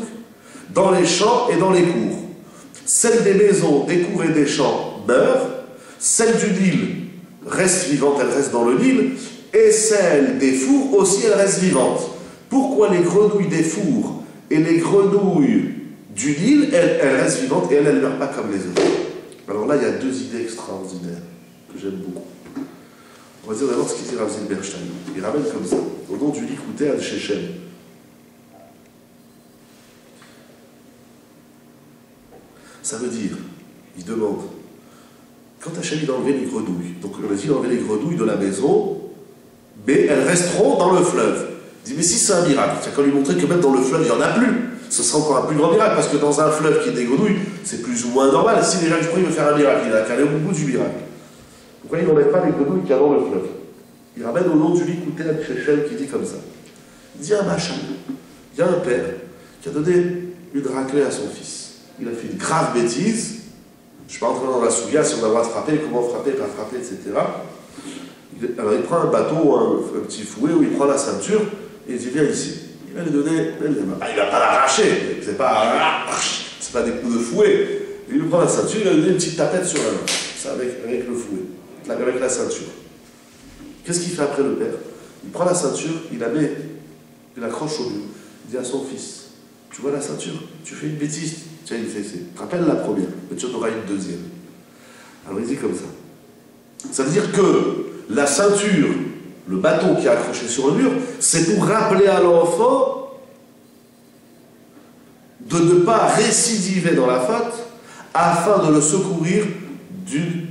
dans les champs et dans les cours. Celles des maisons, des cours et des champs meurent, celles du Nil restent vivantes, elles restent dans le Nil, et celles des fours aussi, elles restent vivantes. Pourquoi les grenouilles des fours et les grenouilles du Nil, elles restent vivantes et elles ne meurent pas comme les autres? Alors là, il y a deux idées extraordinaires que j'aime beaucoup. On va dire d'abord ce qu'il dit Rav Zilberstein. Il ramène comme ça, au nom du Likutei al Shechem. Ça veut dire, il demande, quand Hachem il a enlevé les grenouilles, donc on a dit il a enlevé les grenouilles de la maison, mais elles resteront dans le fleuve. Il dit, mais si c'est un miracle, c'est qu'à lui montrer que même dans le fleuve, il n'y en a plus. Ce sera encore un plus grand miracle, parce que dans un fleuve qui est des grenouilles, c'est plus ou moins normal. Si déjà il veut faire un miracle, il a qu'à aller au bout du miracle. Pourquoi il n'enlève pas les grenouilles qu'il y a dans le fleuve? Il ramène au nom du Likutei Shechem qui dit comme ça. Il dit un machin, il y a un père qui a donné une raclée à son fils. Il a fait une grave bêtise. Je ne suis pas entré dans la souga si on a le droit de frapper, comment frapper, pas frapper, etc. Alors il prend un bâton, un petit fouet, où il prend la ceinture, et il dit viens ici. Il va lui donner, il va pas l'arracher, c'est pas des coups de fouet. Il lui prend la ceinture, il va lui donner une petite tapette sur la main, ça avec le fouet, avec la ceinture. Qu'est-ce qu'il fait après le père? Il prend la ceinture, il accroche au mur, il dit à son fils, tu vois la ceinture, tu fais une bêtise, tiens il fait, tu te rappelles la première, mais tu en auras une deuxième. Alors il dit comme ça. Ça veut dire que la ceinture, le bâton qui est accroché sur le mur, c'est pour rappeler à l'enfant de ne pas récidiver dans la faute afin de le secourir d'une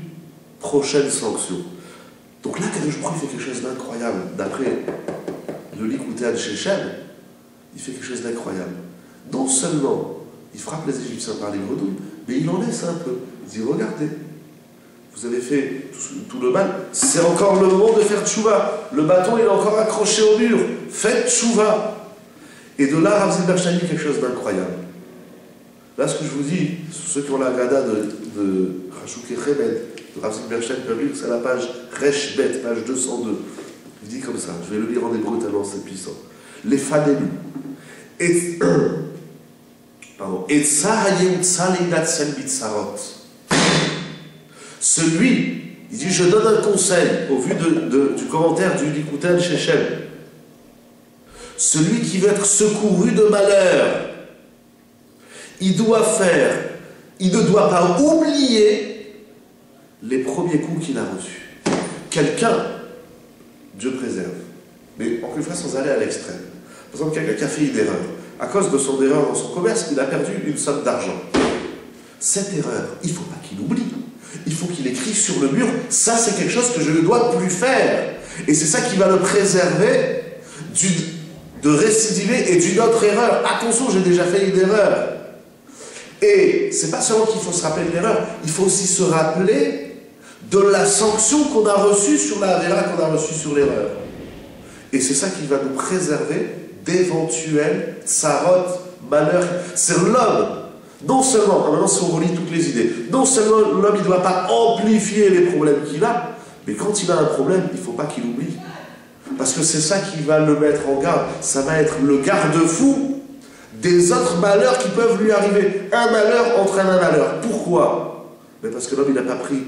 prochaine sanction. Donc là, Kadosh Baruch Hu fait quelque chose d'incroyable. D'après le Likutei Shechem, il fait quelque chose d'incroyable. Non seulement il frappe les Égyptiens par les grenouilles, mais il en laisse un peu. Il dit, regardez, vous avez fait tout le mal, c'est encore le moment de faire tchouva. Le bâton il est encore accroché au mur. Faites tchouva. Et de là, Rav Zilberstein dit quelque chose d'incroyable. Là, ce que je vous dis, ceux qui ont la gada de Chashuk et Chemed, de Rav Zilberstein, c'est la page Resh Bet, page 202. Il dit comme ça, je vais le lire en hébreu tellement c'est puissant. Les fanelu. Et ça, celui, il dit, je donne un conseil au vu du commentaire du Likutei Shechem. Celui qui veut être secouru de malheur, il ne doit pas oublier les premiers coups qu'il a reçus. Quelqu'un, Dieu préserve, mais encore une fois sans aller à l'extrême. Par exemple, quelqu'un qui a fait une erreur. À cause de son erreur dans son commerce, il a perdu une somme d'argent. Cette erreur, il ne faut pas qu'il oublie. Il faut qu'il écrive sur le mur, ça c'est quelque chose que je ne dois plus faire. Et c'est ça qui va le préserver de récidiver et d'une autre erreur. Attention, j'ai déjà fait une erreur. Et c'est pas seulement qu'il faut se rappeler de l'erreur, il faut aussi se rappeler de la sanction qu'on a reçue sur la avéra, qu'on a reçue sur l'erreur. Et c'est ça qui va nous préserver d'éventuels tsarot, malheurs. C'est l'homme. Non seulement, maintenant si on relie toutes les idées, non seulement l'homme il ne doit pas amplifier les problèmes qu'il a, mais quand il a un problème, il ne faut pas qu'il oublie. Parce que c'est ça qui va le mettre en garde. Ça va être le garde-fou des autres malheurs qui peuvent lui arriver. Un malheur entraîne un malheur. Pourquoi? Mais parce que l'homme il n'a pas pris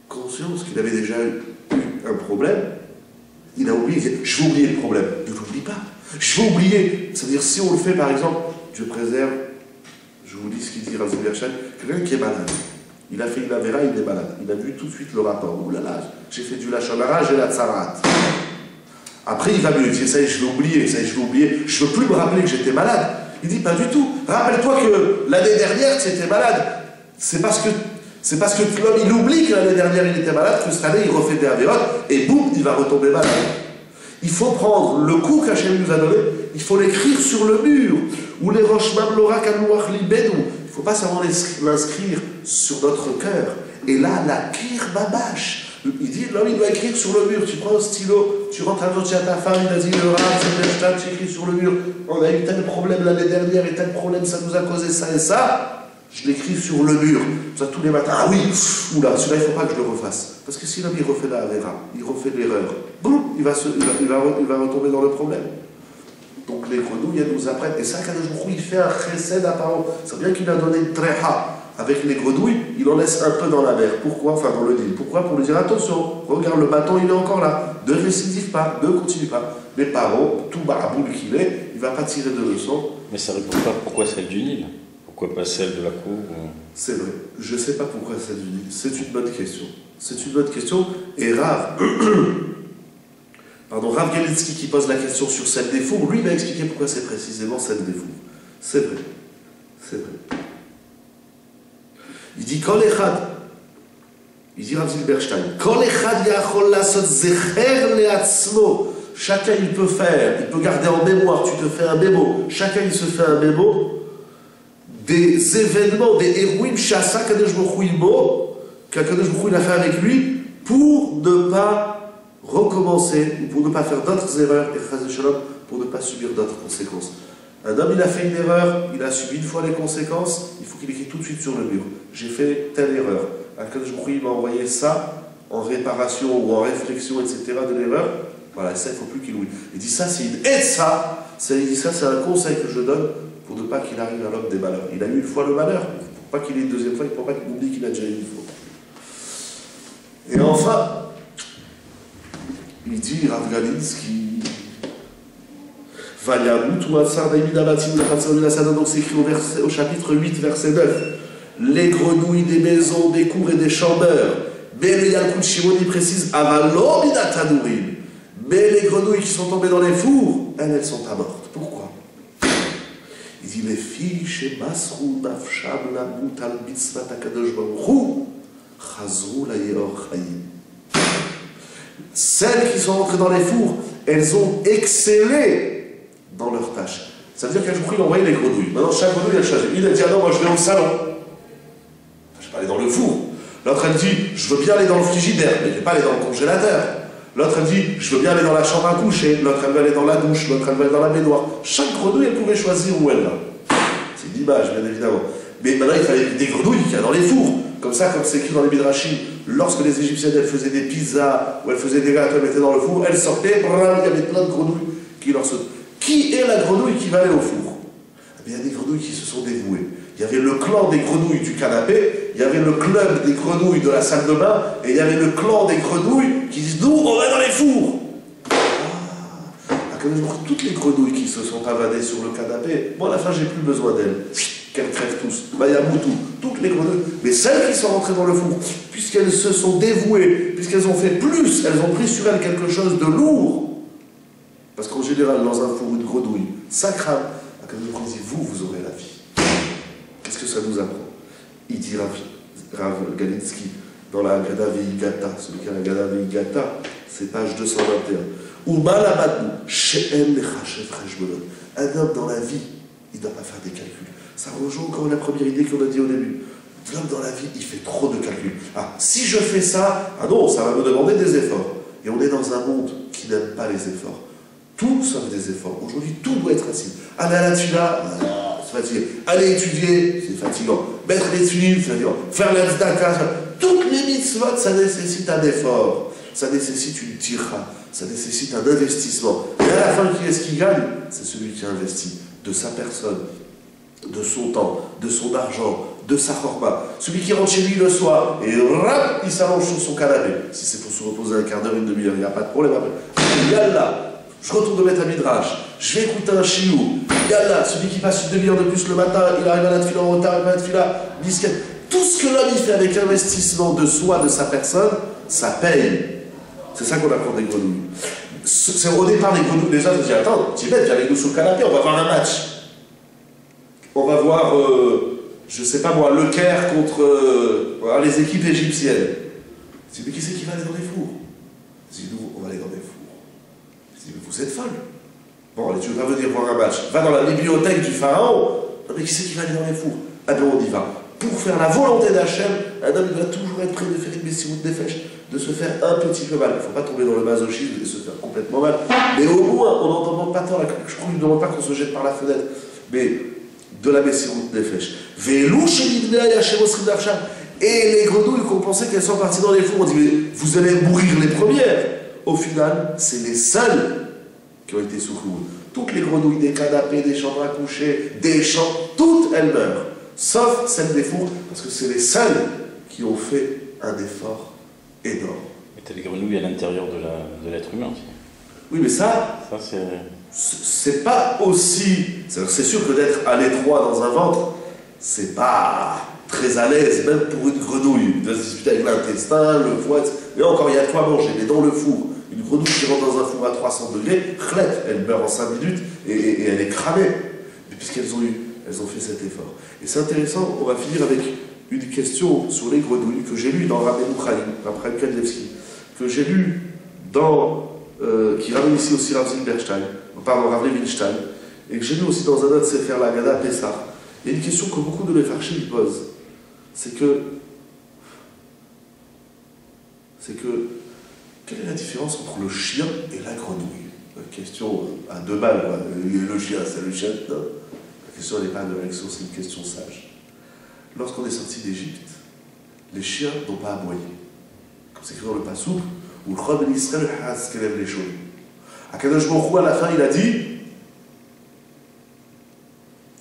conscience qu'il avait déjà eu un problème. Il a oublié, il dit, je vais oublier le problème. Ne l'oublie pas. Je vais oublier. C'est-à-dire si on le fait par exemple, Dieu préserve. Je vous dis ce qu'il dit Rav Zilberstein, quelqu'un qui est malade. Il a fait une avéra, il est malade. Il a vu tout de suite le rapport. Ouh là là, j'ai fait du lachon hara, j'ai la tsarat. Après, il va mieux. Il dit, ça y est, je vais oublier, ça y est, je vais oublier. Je ne veux plus me rappeler que j'étais malade. Il dit, pas du tout. Rappelle-toi que l'année dernière, tu étais malade. C'est parce que l'homme, il oublie que l'année dernière, il était malade, que cette année, il refait des avérotes, et boum, il va retomber malade. Il faut prendre le coup qu'Hachem nous a donné, il faut l'écrire sur le mur. Ou les rochemam l'ora kanouach libedou. Il ne faut pas seulement l'inscrire sur notre cœur. Et là, la kir babash. Il dit, l'homme, il doit écrire sur le mur. Tu prends un stylo, tu rentres à l'autre chez ta femme, il a dit, le rat, tu écris sur le mur. On a eu tel problème l'année dernière et tel problème, ça nous a causé ça et ça. Je l'écris sur le mur. Ça, tous les matins. Ah oui, oula, celui-là, il ne faut pas que je le refasse. Parce que si l'homme, il refait la avéra, il refait l'erreur, boum, il va retomber dans le problème. Donc les grenouilles, elles nous apprennent. Et ça, Kadosh Baruch Hu, il fait un chesed apparent. C'est bien qu'il a donné une tréha. Avec les grenouilles, il en laisse un peu dans la mer. Pourquoi? Enfin, dans le Nil. Pourquoi? Pour lui dire, attention, regarde, le bâton, il est encore là. Ne récidive pas, ne continue pas. Mais parents, tout baraboule qu'il est, il ne va pas tirer de leçons. Mais ça ne répond pas pourquoi celle du Nil? Pourquoi pas celle de la cour? C'est vrai. Je ne sais pas pourquoi celle du Nil. C'est une bonne question. C'est une bonne question. Et Rav Galitsky qui pose la question sur celle des fous, lui il va expliquer pourquoi c'est précisément celle des fous. C'est vrai. C'est vrai. Il dit Kol echad. Il dit Rav Zilberstein. Kol echad yachol lasot zecher leatzmo. Chacun il peut faire, il peut garder en mémoire. Tu te fais un mémo. Chacun il se fait un mémo des événements, des héroïnes chassa Kadosh Baruch Hu imo, qu'Kadosh Baruch Hu il a fait avec lui pour ne pas recommencer, ou pour ne pas faire d'autres erreurs, et pour ne pas subir d'autres conséquences. Un homme, il a fait une erreur, il a subi une fois les conséquences, il faut qu'il écrit tout de suite sur le mur. J'ai fait telle erreur. Il m'a envoyé ça en réparation ou en réflexion, etc. de l'erreur. Voilà, ça, il ne faut plus qu'il oublie. Il dit ça, c'est une aide, ça. Il dit ça, c'est un conseil que je donne pour ne pas qu'il arrive à l'homme des malheurs. Il a eu une fois le malheur, pour pas qu'il ait une deuxième fois, il ne faut pas qu'il oublie qu'il a déjà eu une fois. Et enfin, il dit, Rav Galinsky, donc c'est écrit au chapitre 8, verset 9. Les grenouilles des maisons, des cours et des chambeurs. Mais le Yalkut Shimon, il précise, mais les grenouilles qui sont tombées dans les fours, elles sont pas mortes. Pourquoi? Il dit, les filles chez Masrou, Nafsham, Lamut, Al-Mitzvat, Akadosh Baruch, Chazrou, la Yeor, Chayim. Celles qui sont entrées dans les fours, elles ont excellé dans leur tâche. Ça veut dire qu'un jour, il a envoyé les grenouilles. Maintenant, chaque grenouille, elle choisit. Il a dit, ah non, moi je vais au salon. Je ne vais pas aller dans le four. L'autre, elle dit, je veux bien aller dans le frigidaire, mais je ne vais pas aller dans le congélateur. L'autre, elle dit, je veux bien aller dans la chambre à coucher. L'autre, elle veut aller dans la douche. L'autre, elle veut aller dans la baignoire. Chaque grenouille, elle pouvait choisir où elle va. C'est une image, bien évidemment. Mais maintenant, il fallait des grenouilles qu'il y a dans les fours. Comme ça, comme c'est écrit dans les Midrashim, lorsque les Égyptiennes, elles faisaient des pizzas, ou elles faisaient des gâteaux, elles mettaient dans le four, elles sortaient, il y avait plein de grenouilles qui leur sautaient. Qui est la grenouille qui va aller au four? Il y a des grenouilles qui se sont dévouées. Il y avait le clan des grenouilles du canapé, il y avait le club des grenouilles de la salle de bain, et il y avait le clan des grenouilles qui disent, nous, on va dans les fours. Toutes les grenouilles qui se sont avadées sur le canapé, bon, à la fin, j'ai plus besoin d'elles. Qu'elles crèvent tous. Bayamoutou, toutes les grenouilles. Mais celles qui sont rentrées dans le four, puisqu'elles se sont dévouées, puisqu'elles ont fait plus, elles ont pris sur elles quelque chose de lourd. Parce qu'en général, dans un four, une grenouille, ça crame. Il dit, vous aurez la vie. Qu'est-ce que ça nous apprend? Il dit Rav Galinsky, dans la Agada Veigata, celui qui a la Agada Veigata, c'est page 221. Un homme dans la vie, il ne doit pas faire des calculs. Ça rejoint encore la première idée qu'on a dit au début. L'homme dans la vie, il fait trop de calculs. Ah, si je fais ça, ah non, ça va me demander des efforts. Et on est dans un monde qui n'aime pas les efforts. Tout sauf des efforts. Aujourd'hui, tout doit être facile. Aller à la tfila, c'est fatigant. Aller étudier, c'est fatigant. Mettre les tuiles, c'est fatigant. Faire la tzedaka, toutes les mitzvot, ça nécessite un effort. Ça nécessite une tira. Ça nécessite un investissement. Et à la fin, qui est-ce qui gagne? C'est celui qui investit de sa personne, de son temps, de son argent, de sa chorma. Celui qui rentre chez lui le soir et rap, il s'allonge sur son canapé. Si c'est pour se reposer un quart d'heure, une demi-heure, il n'y a pas de problème après. Yallah, je retourne de mettre un midrash, je vais écouter un chiou. Yallah, celui qui passe une demi-heure de plus le matin, il arrive à la tefila en retard, il va à la tefila, disquette. Tout ce que l'homme il fait avec l'investissement de soi, de sa personne, ça paye. C'est ça qu'on apprend des grenouilles. C'est au départ les grenouilles, les autres disent, attends, Tibet, viens avec nous sur le canapé, on va voir un match. On va voir, je sais pas moi, le Caire contre les équipes égyptiennes. Je dis, mais qui c'est qui va aller dans les fours? Je dis, nous, on va aller dans les fours. Je dis, mais vous êtes folle. Bon, allez, tu veux pas venir voir un match? Va dans la bibliothèque du pharaon. Non, mais qui c'est qui va aller dans les fours? Ah ben, on y va. Pour faire la volonté d'Hachem, un homme doit toujours être prêt de faire une messimout nefesh, de se faire un petit peu mal. Il ne faut pas tomber dans le masochisme et se faire complètement mal. Mais au moins, on n'en demande pas tant. Je crois qu'il ne demande pas qu'on se jette par la fenêtre. Mais de la messimout nefesh. Et les grenouilles qu'on pensait qu'elles sont parties dans les fours, on dit, mais vous allez mourir les premières. Au final, c'est les seules qui ont été secourus. Toutes les grenouilles des canapés, des chambres à coucher, des champs, toutes elles meurent. Sauf celles des fours, parce que c'est les seules qui ont fait un effort énorme. Et t'as les grenouilles à l'intérieur de l'être humain aussi. Oui, mais ça c'est pas aussi... C'est sûr que d'être à l'étroit dans un ventre, c'est pas très à l'aise, même pour une grenouille, de se disputer avec l'intestin, le foie, mais encore il y a de quoi manger, mais dans le four. Une grenouille qui rentre dans un four à 300 degrés, elle meurt en 5 minutes et elle est cramée. Mais puisqu'elles ont fait cet effort. Et c'est intéressant, on va finir avec une question sur les grenouilles que j'ai lue dans Rabbeinu Chaim, Rabbi Kadlevski, que j'ai lue dans, qui ramène ici aussi Rav Zilberstein, pardon, Rav Levinstein, et que j'ai lu aussi dans un autre Sefer l'Agada Pessah. Il y a une question que beaucoup de Mefarshim posent, c'est que Quelle est la différence entre le chien et la grenouille? Question à deux balles, quoi. Le chien, c'est le chien. Non. La question n'est pas de réaction, c'est une question sage. Lorsqu'on est sorti d'Égypte, les chiens n'ont pas aboyé. Comme c'est écrit dans le Passouk, où le Chod Ben Israël has qu'élève les choses. Akadosh Baruch Hu, à la fin, il a dit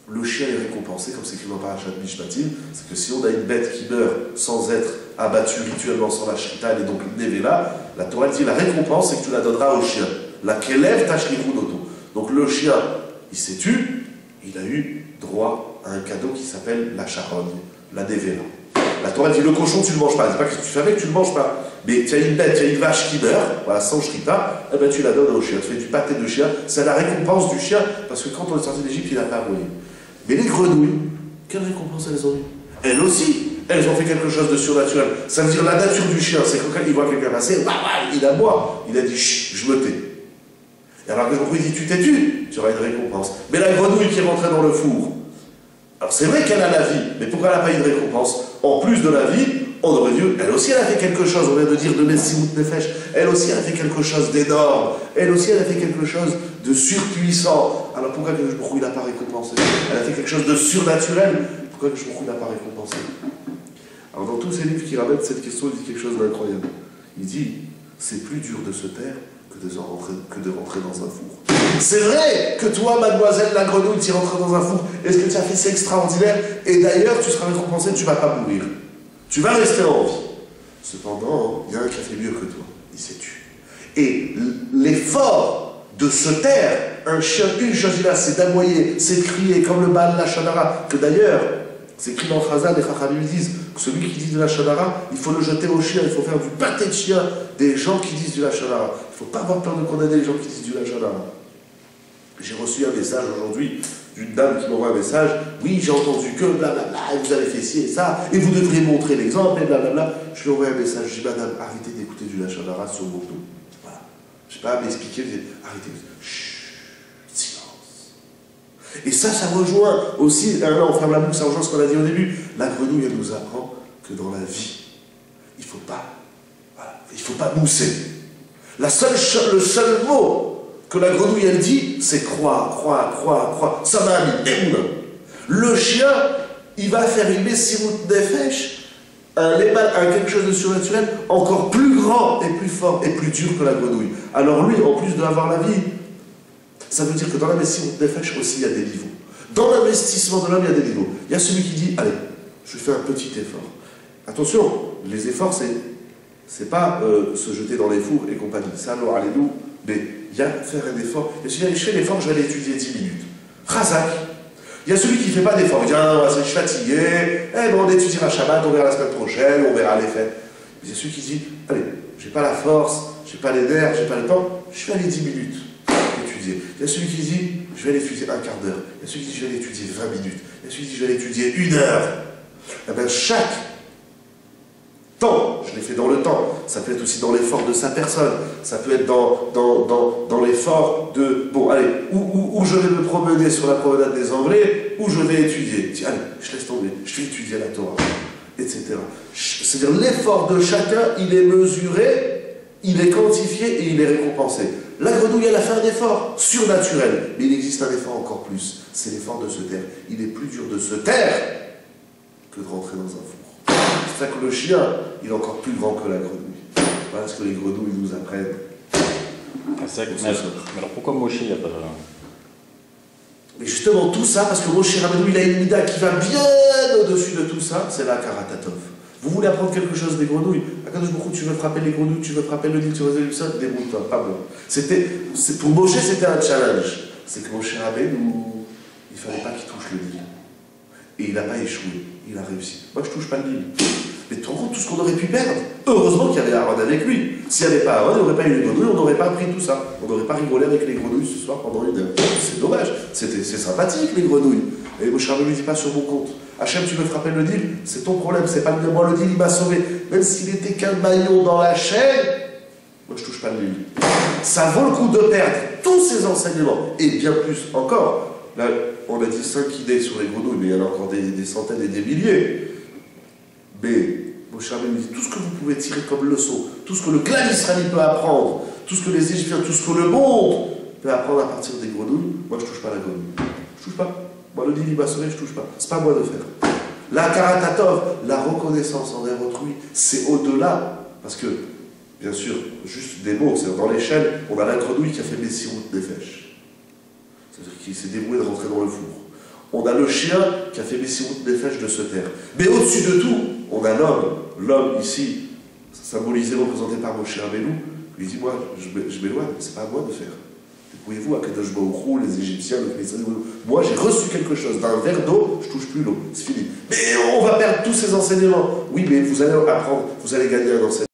le chien est récompensé, comme c'est écrit dans Parashat Mishpatim, c'est que si on a une bête qui meurt sans être abattue rituellement sans la shrita, elle est donc nevela, la Torah dit la récompense, c'est que tu la donneras au chien. La kelève tashlihu noto. Donc le chien, il s'est tué, il a eu droit à un cadeau qui s'appelle la charogne, la nevela. La Torah dit le cochon, tu ne le manges pas. C'est pas que tu fais avec, tu ne le manges pas. Mais tu as une bête, tu as une vache qui meurt, voilà, sans shrita, eh ben tu la donnes au chien. Tu fais du pâté de chien, c'est la récompense du chien, parce que quand on est sorti d'Égypte, il n'a pas aboyé. Mais les grenouilles, quelle récompense elles ont eu? Elles aussi, elles ont fait quelque chose de surnaturel. Ça veut dire la nature du chien, c'est quand il voit quelqu'un passer, il aboie. Il a dit chut, je me tais. Et alors que je dit tu t'es tu auras une récompense. Mais la grenouille qui est rentrée dans le four, alors c'est vrai qu'elle a la vie, mais pourquoi elle n'a pas eu de récompense? En plus de la vie, on aurait dû, elle aussi elle a fait quelque chose, on vient de dire de Messimut Nefesh, elle aussi elle a fait quelque chose d'énorme, elle aussi elle a fait quelque chose de surpuissant. Alors pourquoi que je n'a pas récompensé? Elle a fait quelque chose de surnaturel, pourquoi que je n'a pas récompensé? Alors dans tous ces livres qui ramènent cette question, il dit quelque chose d'incroyable. Il dit, c'est plus dur de se taire que de rentrer dans un four. C'est vrai que toi, mademoiselle la grenouille, tu rentres dans un four, et ce que tu as fait c'est extraordinaire, et d'ailleurs tu seras récompensé, tu ne vas pas mourir. Tu vas rester en vie. Cependant, il y a un qui a fait mieux que toi, il s'est tué. Et l'effort de se taire, un chien, une chose il a, c'est d'aboyer, c'est de crier, comme le Baal la Shadara, que d'ailleurs, c'est écrit dans Chazal, les Chachamim disent que celui qui dit de la Shadara, il faut le jeter au chien, il faut faire du pâté de chien des gens qui disent du la Shadara. Il ne faut pas avoir peur de condamner les gens qui disent du la Shadara. J'ai reçu un message aujourd'hui d'une dame qui m'envoie un message. Oui, j'ai entendu que blablabla, vous avez fait ci et ça, et vous devriez montrer l'exemple, et blablabla. Je lui envoie un message, je dis madame, arrêtez d'écouter du Lachadara sur mon dos. Voilà. Je ne sais pas m'expliquer, arrêtez. Chut, silence. Et ça rejoint aussi, là on ferme la boucle, ça rejoint ce qu'on a dit au début. La grenouille, elle nous apprend que dans la vie, il ne faut pas mousser. Le seul mot que la grenouille elle dit, c'est croire. Ça m'a mis. Le chien, il va faire une Messimut Nefesh, quelque chose de surnaturel, encore plus grand et plus fort et plus dur que la grenouille. Alors lui, en plus d'avoir la vie, ça veut dire que dans la Messimut Nefesh aussi, il y a des niveaux. Dans l'investissement de l'homme, il y a des niveaux. Il y a celui qui dit, allez, je fais un petit effort. Attention, les efforts, c'est pas se jeter dans les fours et compagnie. Ça, alors, allez-nous, mais il y a faire un effort. Et si je fais l'effort, je vais l'étudier 10 minutes. Razak. Il y a celui qui ne fait pas d'effort. Il dit, ah, je suis fatigué, on étudiera Shabbat, on verra la semaine prochaine, on verra les fêtes. Il y a celui qui dit, allez, j'ai pas la force, j'ai pas les nerfs, j'ai pas le temps, je vais aller 10 minutes étudier. Il y a celui qui dit, je vais aller étudier un quart d'heure. Il y a celui qui dit, je vais aller étudier 20 minutes. Il y a celui qui dit, je vais aller étudier 1 heure. Eh bien, chaque temps, je l'ai fait dans le temps, ça peut être aussi dans l'effort de sa personne, ça peut être dans l'effort de, bon, allez, où je vais me promener sur la promenade des Anglais, où je vais étudier. Tiens, allez, je laisse tomber, je vais étudier la Torah, etc. C'est-à-dire l'effort de chacun, il est mesuré, il est quantifié et il est récompensé. La grenouille, elle a fait un effort surnaturel, mais il existe un effort encore plus, c'est l'effort de se taire. Il est plus dur de se taire que de rentrer dans un four. C'est ça que le chien, il est encore plus grand que la grenouille. Voilà ce que les grenouilles nous apprennent. Mais alors pourquoi Moshe il n'y a pas... Mais justement tout ça, parce que Moshe Rabbeinu, il a une mida qui va bien au-dessus de tout ça, c'est la Karatatov. Vous voulez apprendre quelque chose des grenouilles? Tu veux frapper les grenouilles, tu veux frapper le Nil, tu veux ça, débrouille-toi, pas bon. Pour Moshe, c'était un challenge. C'est que Moshe Rabbeinu, il ne fallait pas qu'il touche le Nil. Et il n'a pas échoué, il a réussi. Moi, je ne touche pas le Nil. Mais tu te rends compte tout ce qu'on aurait pu perdre? Heureusement qu'il y avait Aaron avec lui. S'il n'y avait pas Aaron, il n'y aurait pas eu les grenouilles, on n'aurait pas appris tout ça. On n'aurait pas rigolé avec les grenouilles ce soir pendant 1 heure. C'est dommage. C'est sympathique, les grenouilles. Et Moshe Rabbeinu ne dit pas sur mon compte. Hachem, tu veux frapper le Nil? C'est ton problème, c'est pas le mien. Moi, le Nil, il m'a sauvé. Même s'il était qu'un maillon dans la chaîne, moi, je ne touche pas le Nil. Ça vaut le coup de perdre tous ces enseignements. Et bien plus encore. Là, on a dit 5 idées sur les grenouilles, mais il y en a encore des centaines et des milliers. Mais Moshe Rabbeinu dit, tout ce que vous pouvez tirer comme leçon, tout ce que le clan israélien peut apprendre, tout ce que les Égyptiens, tout ce que le monde peut apprendre à partir des grenouilles, moi je touche pas à la grenouille. Je touche pas. Moi le Dili Bassolé, je touche pas. C'est pas à moi de faire. La Karatatov, la reconnaissance envers autrui, c'est au-delà. Parce que, bien sûr, juste des mots, c'est dans l'échelle, on a la grenouille qui a fait Messirut Nefesh. C'est-à-dire qu'il s'est débrouillé de rentrer dans le four. On a le chien qui a fait Messirut Nefesh de se taire. Mais au-dessus de tout, on a l'homme. L'homme ici, symbolisé, représenté par Moshe Rabbeinu, lui dit, moi, je m'éloigne, c'est pas à moi de faire. Débrouillez-vous, à Kadosh Baruch Hu, les Égyptiens, moi j'ai reçu quelque chose, d'un verre d'eau, je touche plus l'eau, c'est fini. Mais on va perdre tous ces enseignements. Oui, mais vous allez apprendre, vous allez gagner un enseignement.